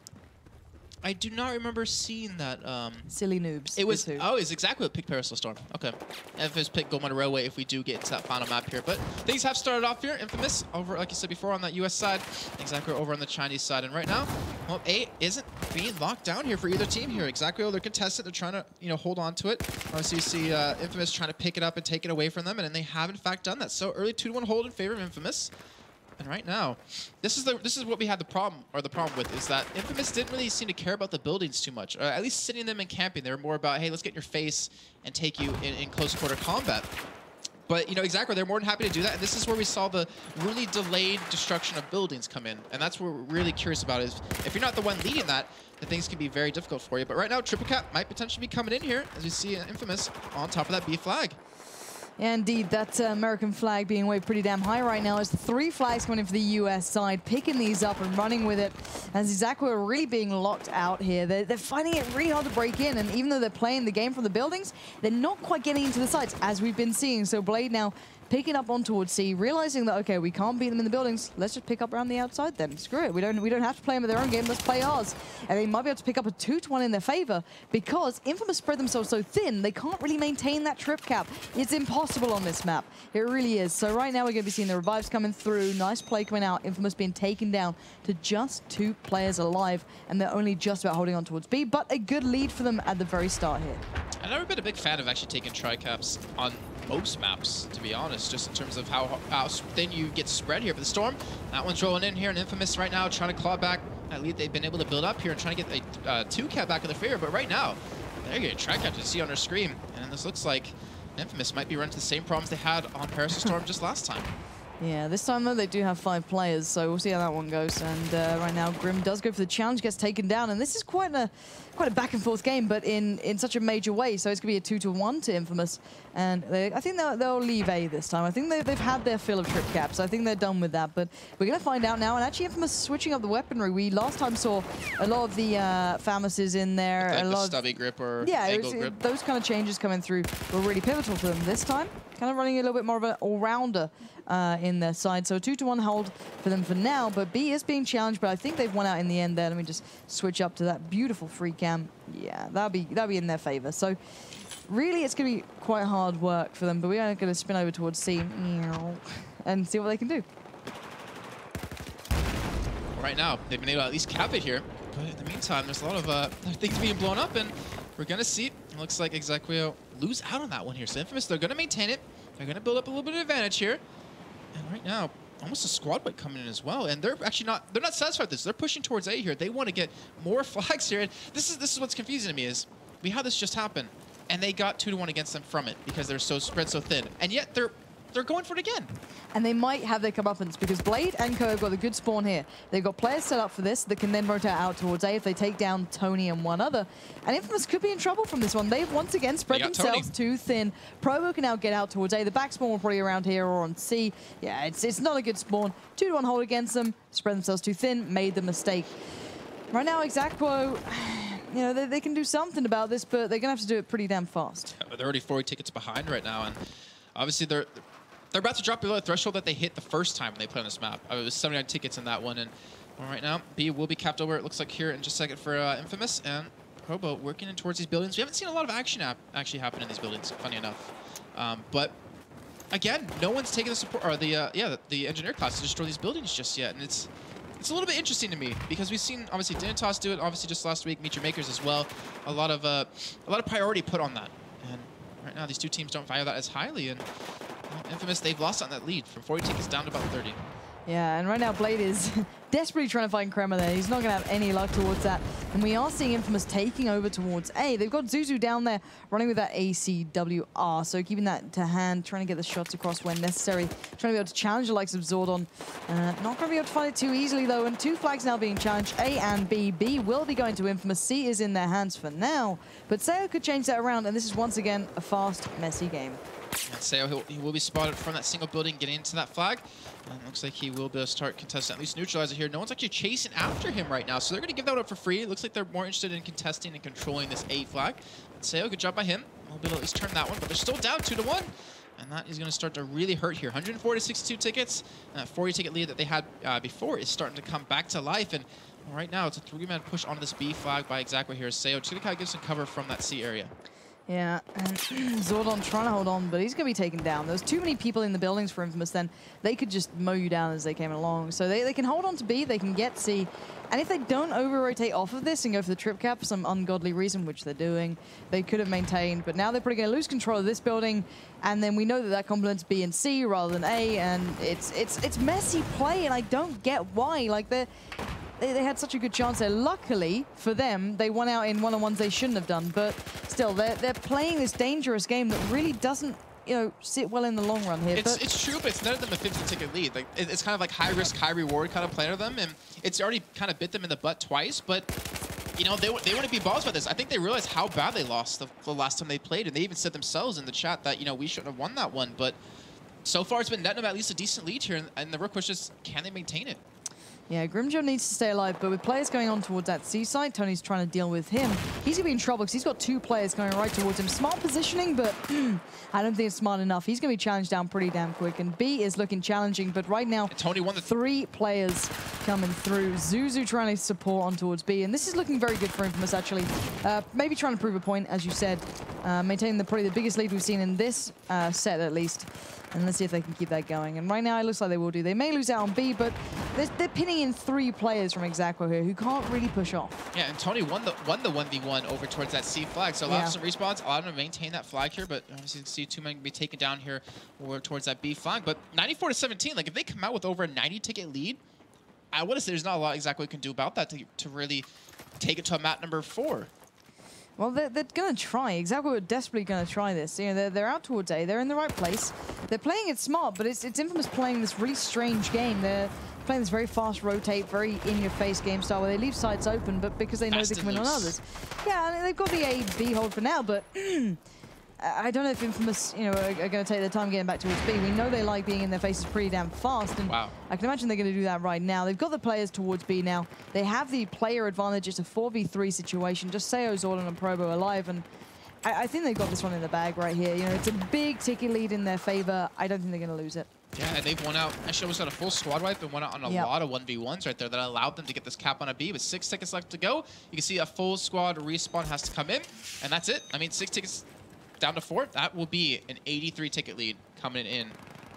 I do not remember seeing that. Silly noobs. It was is who. oh, it's exactly what picked Parasol Storm. Okay, InFamous picked Gold Mine Railway if we do get into that final map here. But things have started off here. InFamous over, like you said before, on that US side. ExAequo over on the Chinese side. And right now, well, A isn't being locked down here for either team here. ExAequo, they're contested. They're trying to hold on to it. Obviously, you see InFamous trying to pick it up and take it away from them, and they have in fact done that. So early 2-1 hold in favor of InFamous. And right now, this is what we had the problem with, is that InFamous didn't really seem to care about the buildings too much, or at least sitting them and camping. They were more about, hey, let's get in your face and take you in close quarter combat. But, you know, ExAequo, they're more than happy to do that. And this is where we saw the really delayed destruction of buildings come in. And that's what we're really curious about, is if you're not the one leading that, then things can be very difficult for you. But right now, Triple Cap might potentially be coming in here, as you see InFamous on top of that B flag. Yeah, indeed, that American flag being waved pretty damn high right now, as the 3 flags coming in for the US side, picking these up and running with it. As ExAequo are really being locked out here. They're finding it really hard to break in, and even though they're playing the game from the buildings, they're not quite getting into the sites, as we've been seeing. So Blade now picking up on towards C, realizing that, okay, we can't beat them in the buildings. Let's just pick up around the outside then. Screw it. We don't have to play them at their own game. Let's play ours. And they might be able to pick up a 2-1 in their favor, because InFamous spread themselves so thin, they can't really maintain that trip cap. It's impossible on this map. It really is. So right now we're going to be seeing the revives coming through. Nice play coming out. InFamous being taken down to just 2 players alive, and they're only just about holding on towards B, but a good lead for them at the very start here. I've never been a big fan of actually taking tri-caps on most maps, to be honest, just in terms of how thin you get spread here. But the Storm, that one's rolling in here, and InFamous right now trying to claw back that lead they've been able to build up here and trying to get a 2-cap back in their favor. But right now, they're getting tri-cap to see on their screen. And this looks like InFamous might be running into the same problems they had on Parasol Storm just last time. Yeah, this time though they do have 5 players, so we'll see how that one goes. And right now Grim does go for the challenge, gets taken down, and this is quite a back and forth game, but in such a major way. So it's gonna be a 2-1 to InFamous, and I think they'll leave A this time. I think they've had their fill of trip caps. I think they're done with that, but we're gonna find out now. And actually, InFamous switching up the weaponry. We last time saw a lot of the FamouSes in there, Like a the lot stubby grip or angle grip. those kind of changes coming through were really pivotal for them this time. Kind of running a little bit more of an all-rounder in their side. So a 2-1 hold for them for now, but B is being challenged, but I think they've won out in the end there. Let me just switch up to that beautiful free cam. Yeah, that'll be in their favor. So really it's going to be quite hard work for them, but we are going to spin over towards C and see what they can do. Right now, they've been able to at least cap it here. But in the meantime, there's a lot of things being blown up, and we're going to see. It looks like ExAequo lose out on that one here. So InFamous, they're going to maintain it. They're going to build up a little bit of advantage here. And right now, almost a squad wipe coming in as well. And they're actually they're not satisfied with this. They're pushing towards A here. They want to get more flags here. And this is what's confusing to me, is we had this just happen, and they got 2-1 against them from it because they're so spread so thin. And yet they're going for it again. And they might have their comeuppance, because Blade and Co have got a good spawn here. They've got players set up for this that can then rotate out towards A if they take down Tony and one other. And InFamous could be in trouble from this one. They've once again spread themselves too thin. Provo can now get out towards A. The back spawn will probably around here or on C. Yeah, it's not a good spawn. 2-1 hold against them. Spread themselves too thin. Made the mistake. Right now, ExAequo, you know, they can do something about this, but they're going to have to do it pretty damn fast. Yeah, they're already 40 tickets behind right now, and obviously they're about to drop below the threshold that they hit the first time when they played on this map. It was 79 tickets in that one, and well, right now B will be capped over, it looks like, here in just a second for InFamouS, and Probo working in towards these buildings. We haven't seen a lot of action actually happen in these buildings, funny enough. But again, no one's taken the support or the engineer class to destroy these buildings just yet, and it's a little bit interesting to me because we've seen obviously Dignitas do it, obviously just last week, Meet Your Makers as well. A lot of priority put on that, and right now these two teams don't value that as highly. And well, InFamouS, they've lost on that lead from 40 tickets down to about 30. Yeah, and right now Blade is desperately trying to find Krema there. He's not going to have any luck towards that. And we are seeing InFamouS taking over towards A. They've got Zuzu down there running with that ACWR, so keeping that to hand, trying to get the shots across when necessary, trying to be able to challenge the likes of Zordon. Not going to be able to find it too easily, though, and two flags now being challenged, A and B. B will be going to InFamouS. C is in their hands for now, but Seo could change that around, and this is once again a fast, messy game. And Seo, he will be spotted from that single building, getting into that flag. And looks like he will be able to start contesting, at least neutralizer here. No one's actually chasing after him right now, so they're going to give that up for free. It looks like they're more interested in contesting and controlling this A flag. And Seo, good job by him. We'll be able to at least turn that one, but they're still down 2-1. And that is going to start to really hurt here. 140 to 62 tickets. And that 40 ticket lead that they had before is starting to come back to life. And right now, it's a 3-man push onto this B flag by ExAequo here. Seo just going to kind of give some cover from that C area. Yeah, and Zordon trying to hold on, but he's going to be taken down. There's too many people in the buildings for InFamouS, then they could just mow you down as they came along. So they can hold on to B, they can get C, and if they don't over-rotate off of this and go for the trip cap for some ungodly reason, which they're doing, they could have maintained, but now they're probably going to lose control of this building, and then we know that that complements B and C rather than A, and it's messy play, and I don't get why. Like, they had such a good chance there. Luckily for them, they won out in one-on-ones they shouldn't have done. But still, they're playing this dangerous game that really doesn't, you know, sit well in the long run here. It's true, but it's none of them a 50-ticket lead. Like it's kind of like high risk, high reward kind of play to them, and it's already kind of bit them in the butt twice. But you know, they wouldn't be balls about this. I think they realized how bad they lost the last time they played, and they even said themselves in the chat that, you know, we shouldn't have won that one. But so far, it's been netting them at least a decent lead here, and the real question is, can they maintain it? Yeah, Grimjo needs to stay alive, but with players going on towards that C side, Tony's trying to deal with him. He's going to be in trouble because he's got two players going right towards him. Smart positioning, but I don't think it's smart enough. He's going to be challenged down pretty damn quick, and B is looking challenging, but right now, Tony won the 3 players coming through. Zuzu trying to support on towards B, and this is looking very good for InFamouS, actually. Maybe trying to prove a point, as you said, maintaining probably the biggest lead we've seen in this set, at least. And let's see if they can keep that going. And right now, it looks like they will do. They may lose out on B, but they're pinning in 3 players from ExAequo here who can't really push off. Yeah, and Tony won the 1v1 over towards that C flag. So allowed some respawns, allowed them to maintain that flag here, but obviously you can see 2 men can be taken down here or towards that B flag. But 94 to 17, like if they come out with over a 90-ticket lead, I would say there's not a lot ExAequo can do about that to really take it to a map number 4. Well, they're going to try. ExAequo are desperately going to try this. You know, they're out towards A. They're in the right place. They're playing it smart, but it's InFamouS playing this really strange game. They're playing this very fast rotate, very in-your-face game style where they leave sides open, but because they know they can win on others. Yeah, and they've got the A-B hold for now, but I don't know if InFamouS, you know, are going to take their time getting back towards B. We know they like being in their faces pretty damn fast, and I can imagine they're going to do that right now. They've got the players towards B now. They have the player advantage. It's a 4v3 situation. Just Seo, Zordon, and Probo alive, and I think they've got this one in the bag right here. You know, it's a big ticket lead in their favor. I don't think they're going to lose it. Yeah, and they've won out. Actually, almost got a full squad wipe and won out on a lot of 1v1s right there that allowed them to get this cap on a B with 6 tickets left to go. You can see a full squad respawn has to come in, and that's it. I mean, 6 tickets down to 4. That will be an 83-ticket lead coming in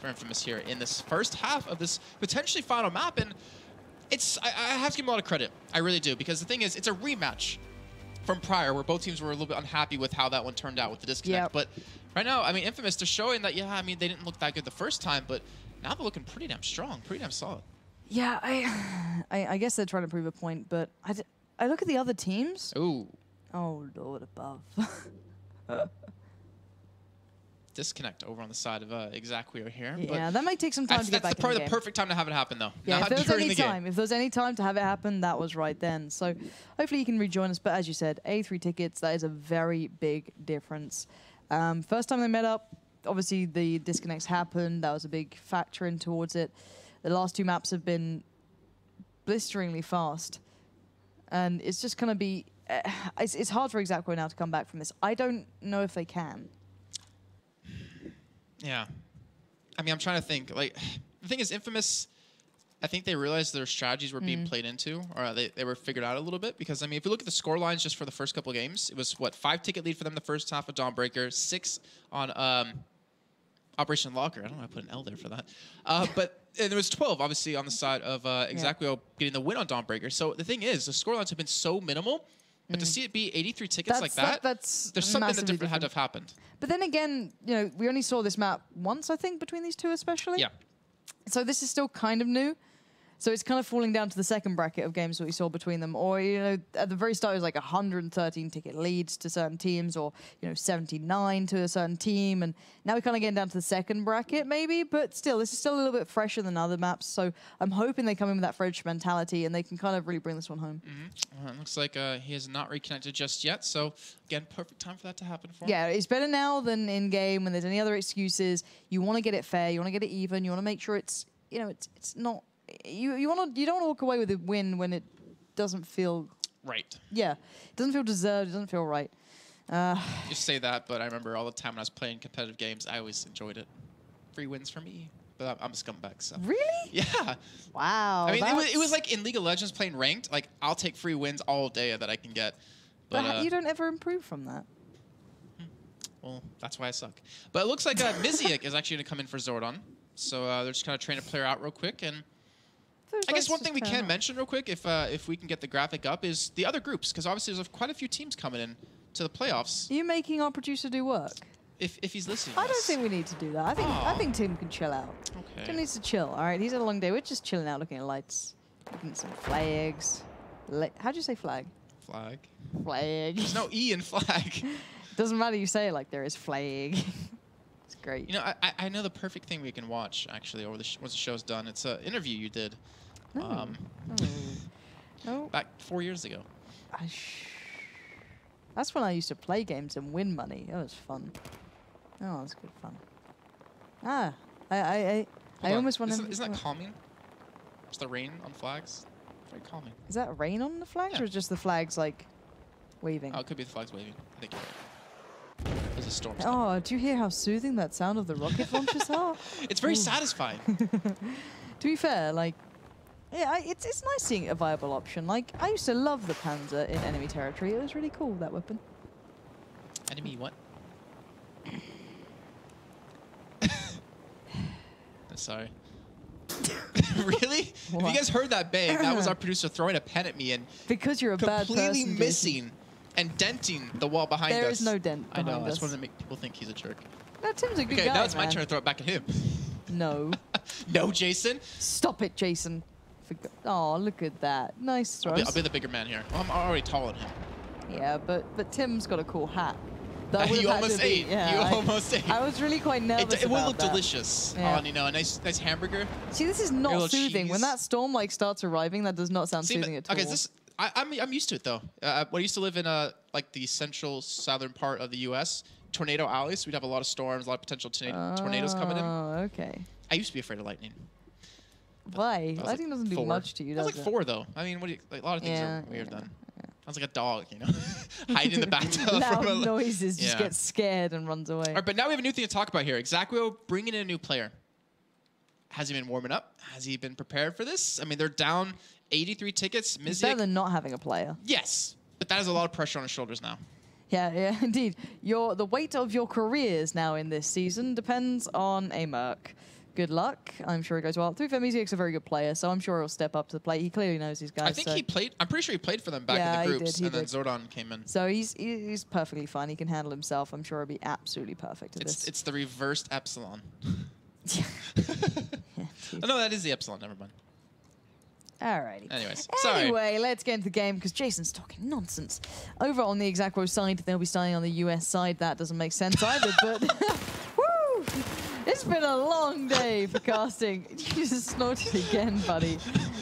for InFamouS here in this first half of this potentially final map. And I have to give them a lot of credit. I really do, because the thing is, it's a rematch from prior where both teams were a little bit unhappy with how that one turned out with the disconnect. But right now, I mean, InFamouS, they're showing that, yeah, I mean, they didn't look that good the first time, but now they're looking pretty damn strong, pretty damn solid. Yeah, I guess they're trying to prove a point, but I look at the other teams. Ooh. Oh, Lord above. Disconnect over on the side of ExAequo here. Yeah, but that might take some time to get back in the game. That's probably the perfect time to have it happen, though. Yeah, if there was any time to have it happen, that was right then. So hopefully you can rejoin us. But as you said, 83 tickets, that is a very big difference. First time they met up, obviously the disconnects happened. That was a big factor in towards it. The last 2 maps have been blisteringly fast. And it's just going to be it's hard for ExAequo now to come back from this. I don't know if they can. Yeah. I mean, I'm trying to think. Like, the thing is, InFamouS, I think they realized their strategies were being played into, or they were figured out a little bit. Because, I mean, if you look at the score lines just for the first couple of games, it was, what, 5-ticket lead for them the first half of Dawnbreaker, 6 on Operation Locker. I don't know why I put an L there for that. But and there was 12, obviously, on the side of ExAequo getting the win on Dawnbreaker. So the thing is, the score lines have been so minimal. But to see it be 83 tickets like that, there's something that different had to have happened. But then again, you know, we only saw this map once, I think, between these two especially. Yeah. So this is still kind of new. So it's kind of falling down to the second bracket of games that we saw between them. Or, you know, at the very start, it was like 113 ticket leads to certain teams, or, you know, 79 to a certain team. And now we're kind of getting down to the second bracket, maybe. But still, this is still a little bit fresher than other maps. So I'm hoping they come in with that fresh mentality and they can kind of really bring this one home. It looks like he has not reconnected just yet. So, again, perfect time for that to happen for him. Yeah, it's better now than in-game when there's any other excuses. You want to get it fair. You want to get it even. You want to make sure it's, you know, it's not... You don't want to walk away with a win when it doesn't feel right. Yeah, it doesn't feel deserved. It doesn't feel right. You say that, but I remember all the time when I was playing competitive games, I always enjoyed it. Free wins for me, but I'm a scumbag. So really, yeah. Wow. I mean, it was like in League of Legends playing ranked. Like I'll take free wins all day that I can get. But you don't ever improve from that. Well, that's why I suck. But it looks like ExAequo is actually going to come in for Zordon. So they're just kind of trying to play her out real quick and. I guess one thing we can mention real quick, if we can get the graphic up, is the other groups, because obviously there's quite a few teams coming in to the playoffs. Are you making our producer do work? If he's listening. I don't think we need to do that. I think Tim can chill out. Okay. Tim needs to chill. All right, he's had a long day. We're just chilling out, looking at lights, looking at some flags. How'd you say flag? Flag. Flag. There's no E in flag. Doesn't matter. You say it like there is flag. It's great. You know, I know the perfect thing we can watch actually, or once the show's done. It's an interview you did. No. Back 4 years ago. That's when I used to play games and win money. That was fun. Oh, that was good fun. I almost want to... Isn't that calming? Just the rain on flags? Very calming. Is that rain on the flags, or is just the flags, like, waving? Oh, it could be the flags waving. I think you're right. There's a storm. Oh, do you hear how soothing that sound of the rocket launchers are? It's very satisfying. To be fair, like... Yeah, it's nice seeing a viable option. Like, I used to love the Panzer in enemy territory. It was really cool, that weapon. Enemy what? Sorry. Really? What? If you guys heard that bang, that was our producer throwing a pen at me and because you're a bad person, completely missing and denting the wall behind us. There is no dent behind us. I know. I just wanted to make people think he's a jerk. No, Tim's a good guy. Okay, now it's my turn to throw it back at him. No. No, Jason. Stop it, Jason. Oh, look at that. Nice throw. I'll be the bigger man here. Well, I'm already taller than him. Yeah, but Tim's got a cool hat. You almost ate. Yeah, you almost ate. I was really quite nervous. It will look delicious on, you know, a nice hamburger. See, this is not soothing. When that storm like starts arriving, that does not sound soothing at all. Okay, I'm used to it though. When I used to live in like the central southern part of the U.S., tornado alley, so we'd have a lot of storms, a lot of potential tornadoes coming in. Oh, okay. I used to be afraid of lightning. Why? Lightning doesn't do much to you, does it? I was like 4 though. I mean, like, a lot of things are weird then. I was like a dog, you know, hiding in the bathtub. Loud noises, just gets scared and runs away. All right, but now we have a new thing to talk about here. ExAequo bringing in a new player. Has he been warming up? Has he been prepared for this? I mean, they're down 83 tickets. It's better than not having a player. Yes, but that is a lot of pressure on his shoulders now. Yeah, indeed. The weight of your careers now in this season depends on a Merc. Good luck. I'm sure it goes well. ExAequo's a very good player, so I'm sure he'll step up to the plate. He clearly knows his guys. I think he played. I'm pretty sure he played for them back in the groups, and then Zordon came in. So he's perfectly fine. He can handle himself. I'm sure he'll be absolutely perfect at this. It's the reversed epsilon. Yeah, oh, no, that is the epsilon. Never mind. Alrighty. Anyways, Anyway, let's get into the game because Jason's talking nonsense. Over on the ExAequo side, they'll be starting on the US side. That doesn't make sense either, but woo! This It's been a long day for casting. You just snorted again, buddy.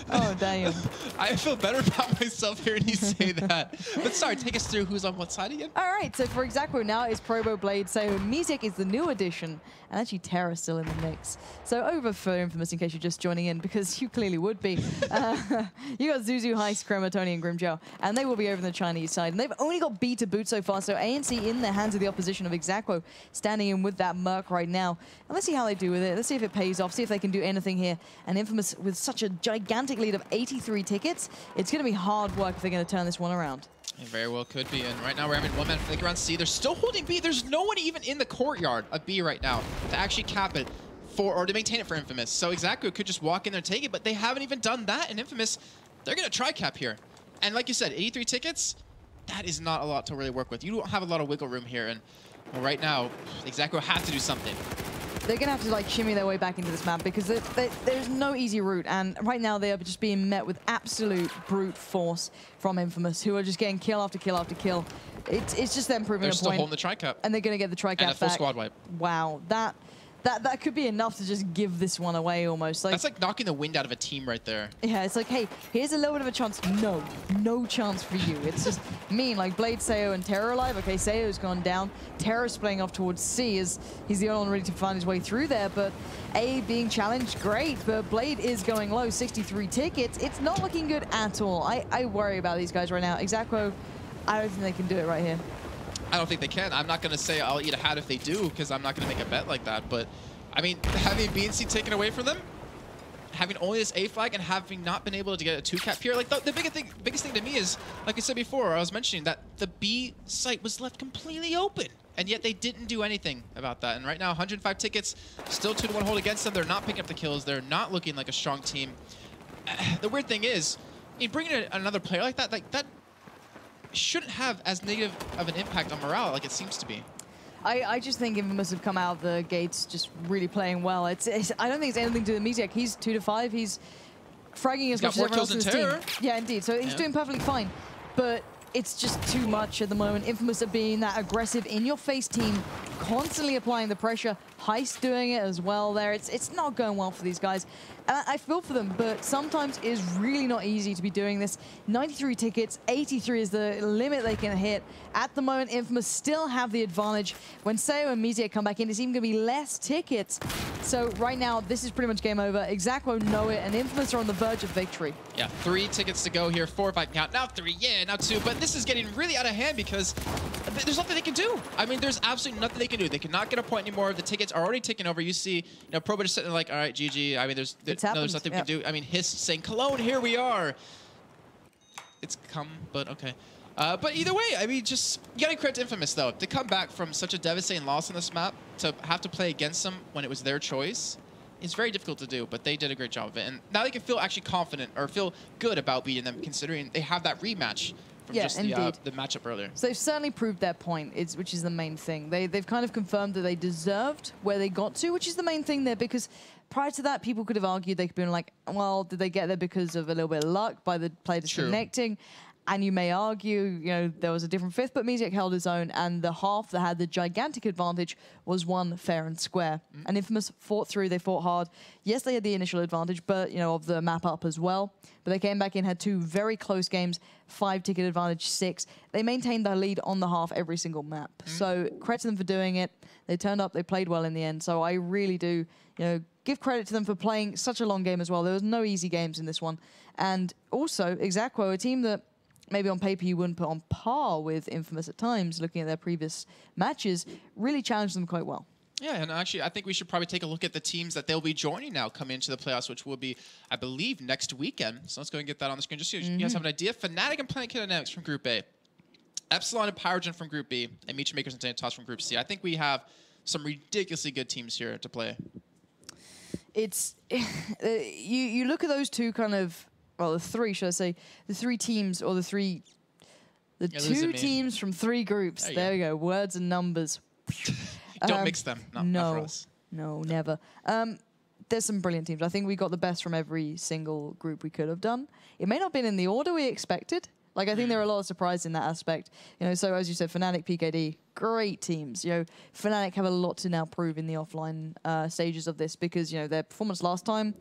Oh, damn. I feel better about myself hearing you say that. But sorry, take us through who's on what side again? All right, so for ExAequo now is Probo, Blade, Sayo, and ExAequo is the new addition, and actually Terra's still in the mix. So over for InFamouS, in case you're just joining in, because you clearly would be. You got Zuzu, Heist, Crema, Tony, and Grimjow, and they will be over on the Chinese side. And they've only got B to boot so far, so ANC in the hands of the opposition of ExAequo, standing in with that Merc right now. And let's see how they do with it. Let's see if it pays off, see if they can do anything here. And InFamouS, with such a gigantic lead of 83 tickets, it's going to be hard work if they're going to turn this one around. It very well could be, and right now we're having one man flicker on C. They're still holding B. There's no one even in the courtyard of B right now to actually cap it or to maintain it for InFamouS. So ExAequo could just walk in there and take it, but they haven't even done that. And InFamouS, they're going to try cap here. And like you said, 83 tickets, that is not a lot to really work with. You don't have a lot of wiggle room here, and well, right now, ExAequo have to do something. They're going to have to like shimmy their way back into this map because there's no easy route. And right now they are just being met with absolute brute force from InFamouS, who are just getting kill after kill after kill. It's just them proving a point. They're still holding the tri-cap. And they're going to get the tri-cap back. And a full squad wipe. Wow. That could be enough to just give this one away almost. Like, that's like knocking the wind out of a team right there. Yeah, it's like, hey, here's a little bit of a chance. No chance for you. It's just mean. Like Blade, Sayo, and Terra alive. Okay, Sayo's gone down. Terra's playing off towards C as he's the only one ready to find his way through there. But A being challenged, great. But Blade is going low, 63 tickets. It's not looking good at all. I worry about these guys right now. ExAequo, I don't think they can do it right here. I don't think they can. I'm not going to say I'll eat a hat if they do, because I'm not going to make a bet like that. But, I mean, having B and C taken away from them, having only this A flag, and having not been able to get a 2-cap here, like the biggest thing to me is, like I said before, I was mentioning that the B site was left completely open, and yet they didn't do anything about that. And right now, 105 tickets, still 2-1 hold against them. They're not picking up the kills. They're not looking like a strong team. The weird thing is, I mean, bringing in another player like that shouldn't have as negative of an impact on morale like it seems to be. I just think InFamouS have come out of the gates just really playing well. I don't think it's anything to do with ExAequo. He's 2 to 5. He's fragging as much as everyone else in his team. Yeah, indeed. So he's doing perfectly fine. But it's just too much at the moment. InFamouS are being that aggressive, in-your-face team, constantly applying the pressure. Heist doing it as well there. It's not going well for these guys. And I feel for them, but sometimes it's really not easy to be doing this. 93 tickets, 83 is the limit they can hit. At the moment, InFamouS still have the advantage. When Sayo and ExAequo come back in, it's even going to be less tickets. So right now, this is pretty much game over. ExAequo know it, and InFamouS are on the verge of victory. Yeah, 3 tickets to go here, 4 if I can count. Now 3, yeah, now 2. But this is getting really out of hand because there's nothing they can do. I mean, there's absolutely nothing they can do. They cannot get a point anymore. The tickets are already taken over. You see, you know, Probo just sitting there like, all right, GG. I mean, there's nothing we can do. I mean, Hiss saying, Cologne, here we are. It's come, but okay. But either way, I mean, just, you gotta credit to InFamouS, though. To come back from such a devastating loss on this map, to have to play against them when it was their choice, is very difficult to do, but they did a great job of it. And now they can feel actually confident, or feel good about beating them, considering they have that rematch from just the matchup earlier. So they've certainly proved their point, which is the main thing. They've kind of confirmed that they deserved where they got to, which is the main thing there, because prior to that, people could have argued, they could have been like, well, did they get there because of a little bit of luck by the player disconnecting? True. And you may argue, you know, there was a different fifth, but ExAequo held his own, and the half that had the gigantic advantage was won fair and square. And InFamouS fought through, they fought hard. Yes, they had the initial advantage, but, you know, of the map up as well. But they came back in, had 2 very close games, 5-ticket advantage, 6. They maintained their lead on the half every single map. So credit to them for doing it. They turned up, they played well in the end. So I really do, you know, give credit to them for playing such a long game as well. There was no easy games in this one. And also, ExAequo, a team that maybe on paper you wouldn't put on par with InFamouS at times, looking at their previous matches, really challenged them quite well. Yeah, and actually, I think we should probably take a look at the teams that they'll be joining now coming into the playoffs, which will be, I believe, next weekend. So let's go and get that on the screen just so you guys have an idea. Fnatic and Planet Dynamics from Group A. Epsilon and Pyrogen from Group B. And Meech Makers and Toss from Group C. I think we have some ridiculously good teams here to play. It's... you look at those two kind of... Well, the 3, should I say, the 3 teams, or the 2 teams from 3 groups. There we go, words and numbers. Don't mix them, not for us. No, never. There's some brilliant teams. I think we got the best from every single group we could have done. It may not have been in the order we expected. Like, I think there are a lot of surprises in that aspect. You know, so as you said, Fnatic, PKD, great teams. You know, Fnatic have a lot to now prove in the offline stages of this because, you know, their performance last time,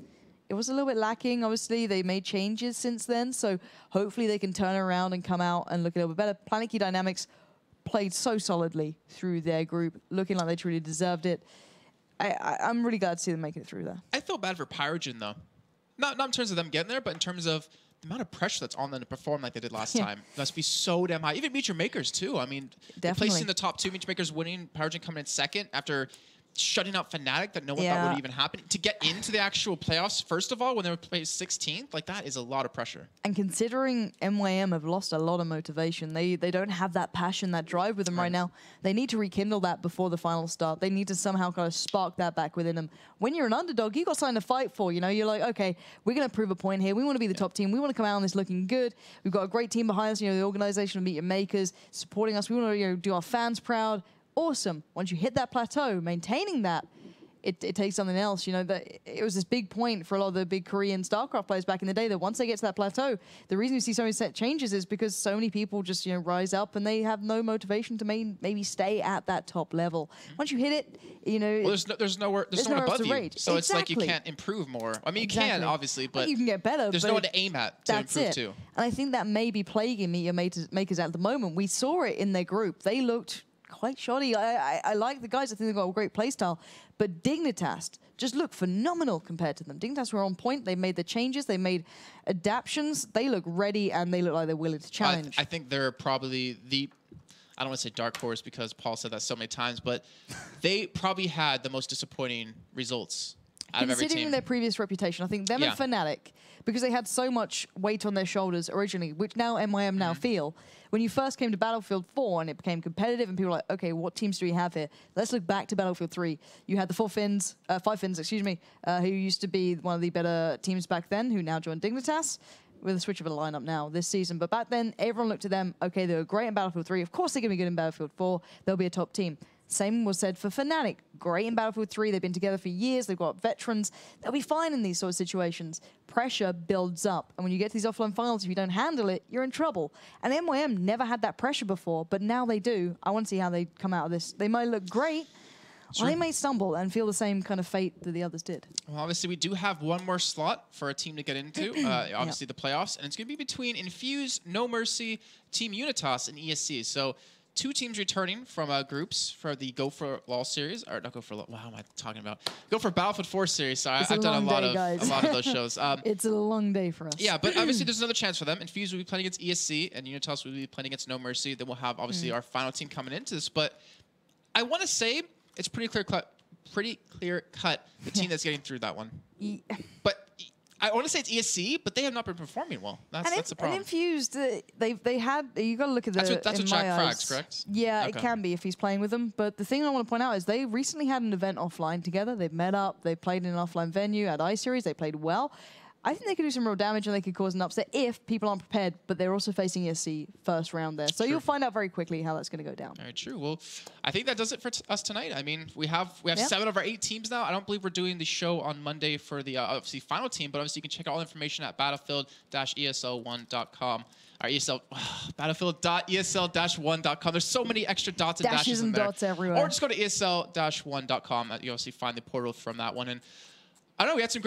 it was a little bit lacking. Obviously, they made changes since then, so hopefully they can turn around and come out and look a little bit better. Planet Key Dynamics played so solidly through their group, looking like they truly deserved it. I'm really glad to see them making it through there. I feel bad for Pyrogen, though. Not in terms of them getting there, but in terms of the amount of pressure that's on them to perform like they did last time. Must be so damn high. Even Meteor Makers, too. I mean, placing in the top 2, Meteor Makers winning, Pyrogen coming in second after shutting out Fnatic that no one thought would even happen. To get into the actual playoffs, first of all, when they were placed 16th, like that is a lot of pressure. And considering MYM have lost a lot of motivation, they don't have that passion, that drive with them right now. They need to rekindle that before the finals start. They need to somehow kind of spark that back within them. When you're an underdog, you got something to fight for. You know, you're like, okay, we're going to prove a point here. We want to be the top team. We want to come out on this looking good. We've got a great team behind us. You know, the organization of Meet Your Makers supporting us. We want to, you know, do our fans proud. Awesome. Once you hit that plateau, maintaining that, it takes something else. You know, that it was this big point for a lot of the big Korean StarCraft players back in the day that once they get to that plateau, the reason you see so many set changes is because so many people just, you know, rise up and they have no motivation to maybe stay at that top level. Once you hit it, you know, well, there's no one above you, so it's like you can't improve more. I mean, you can obviously, but you can get better. There's no one to aim at to improve to. And I think that may be plaguing Meet Your Makers at the moment. We saw it in their group. They looked quite shoddy. I like the guys. I think they've got a great playstyle. But Dignitas just look phenomenal compared to them. Dignitas were on point. They made the changes. They made adaptions. They look ready, and they look like they're willing to challenge. I think they're probably the, I don't want to say dark horse because Paul said that so many times, but they probably had the most disappointing results out of every team. Considering their previous reputation, I think them and Fnatic, because they had so much weight on their shoulders originally, which now MYM now feel. When you first came to Battlefield 4 and it became competitive and people were like, okay, what teams do we have here? Let's look back to Battlefield 3. You had the five Finns, excuse me, who used to be one of the better teams back then, who now joined Dignitas, with a switch of a lineup now this season. But back then, everyone looked at them, okay, they were great in Battlefield 3. Of course they're going to be good in Battlefield 4. They'll be a top team. Same was said for Fnatic. Great in Battlefield 3. They've been together for years. They've got veterans. They'll be fine in these sort of situations. Pressure builds up. And when you get to these offline finals, if you don't handle it, you're in trouble. And MYM never had that pressure before, but now they do. I want to see how they come out of this. They might look great, or they may stumble and feel the same kind of fate that the others did. Well, obviously, we do have one more slot for a team to get into, obviously the playoffs. And it's going to be between InFamouS, No Mercy, Team Unitas, and ESC. So 2 teams returning from groups for the Go for LoL series, or not Go for LoL. What am I talking about? Go for Battlefield 4 series. So I've done a lot of those shows. It's a long day for us. Yeah, but obviously there's another chance for them. InFamouS will be playing against ESC, and Unitas will be playing against No Mercy. Then we'll have obviously our final team coming into this. But I want to say it's pretty clear cut. The team that's getting through that one. But I want to say it's ESC, but they have not been performing well. That's the problem. And InFamouS, they had, you got to look at the. That's what Jack frags, correct? Yeah, it can be if he's playing with them. But the thing I want to point out is they recently had an event offline together. They've met up. They played in an offline venue at iSeries. They played well. I think they could do some real damage and they could cause an upset if people aren't prepared, but they're also facing ESC first round there. So you'll find out very quickly how that's going to go down. Very true. Well, I think that does it for us tonight. I mean, we have 7 of our 8 teams now. I don't believe we're doing the show on Monday for the obviously final team, but obviously you can check out all information at battlefield-esl1.com. Our ESL, battlefield.esl-1.com. There's so many extra dots and dashes in there. Dots everywhere. Or just go to esl-1.com. You obviously find the portal from that one. And I don't know, we had some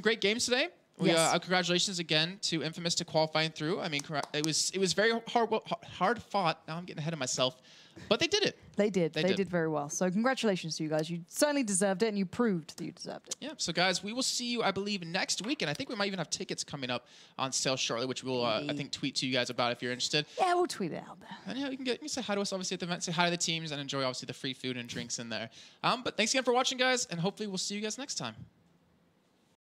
great games today. Congratulations again to InFamouS to qualifying through. I mean, it was very hard fought. Now I'm getting ahead of myself, but they did it. They did very well. So congratulations to you guys. You certainly deserved it, and you proved that you deserved it. Yeah. So guys, we will see you, I believe, next week, and I think we might even have tickets coming up on sale shortly, which we'll I think tweet to you guys about if you're interested. Yeah, we'll tweet it out there. And yeah, you can say hi to us obviously at the event, say hi to the teams, and enjoy obviously the free food and drinks in there. But thanks again for watching, guys, and hopefully we'll see you guys next time.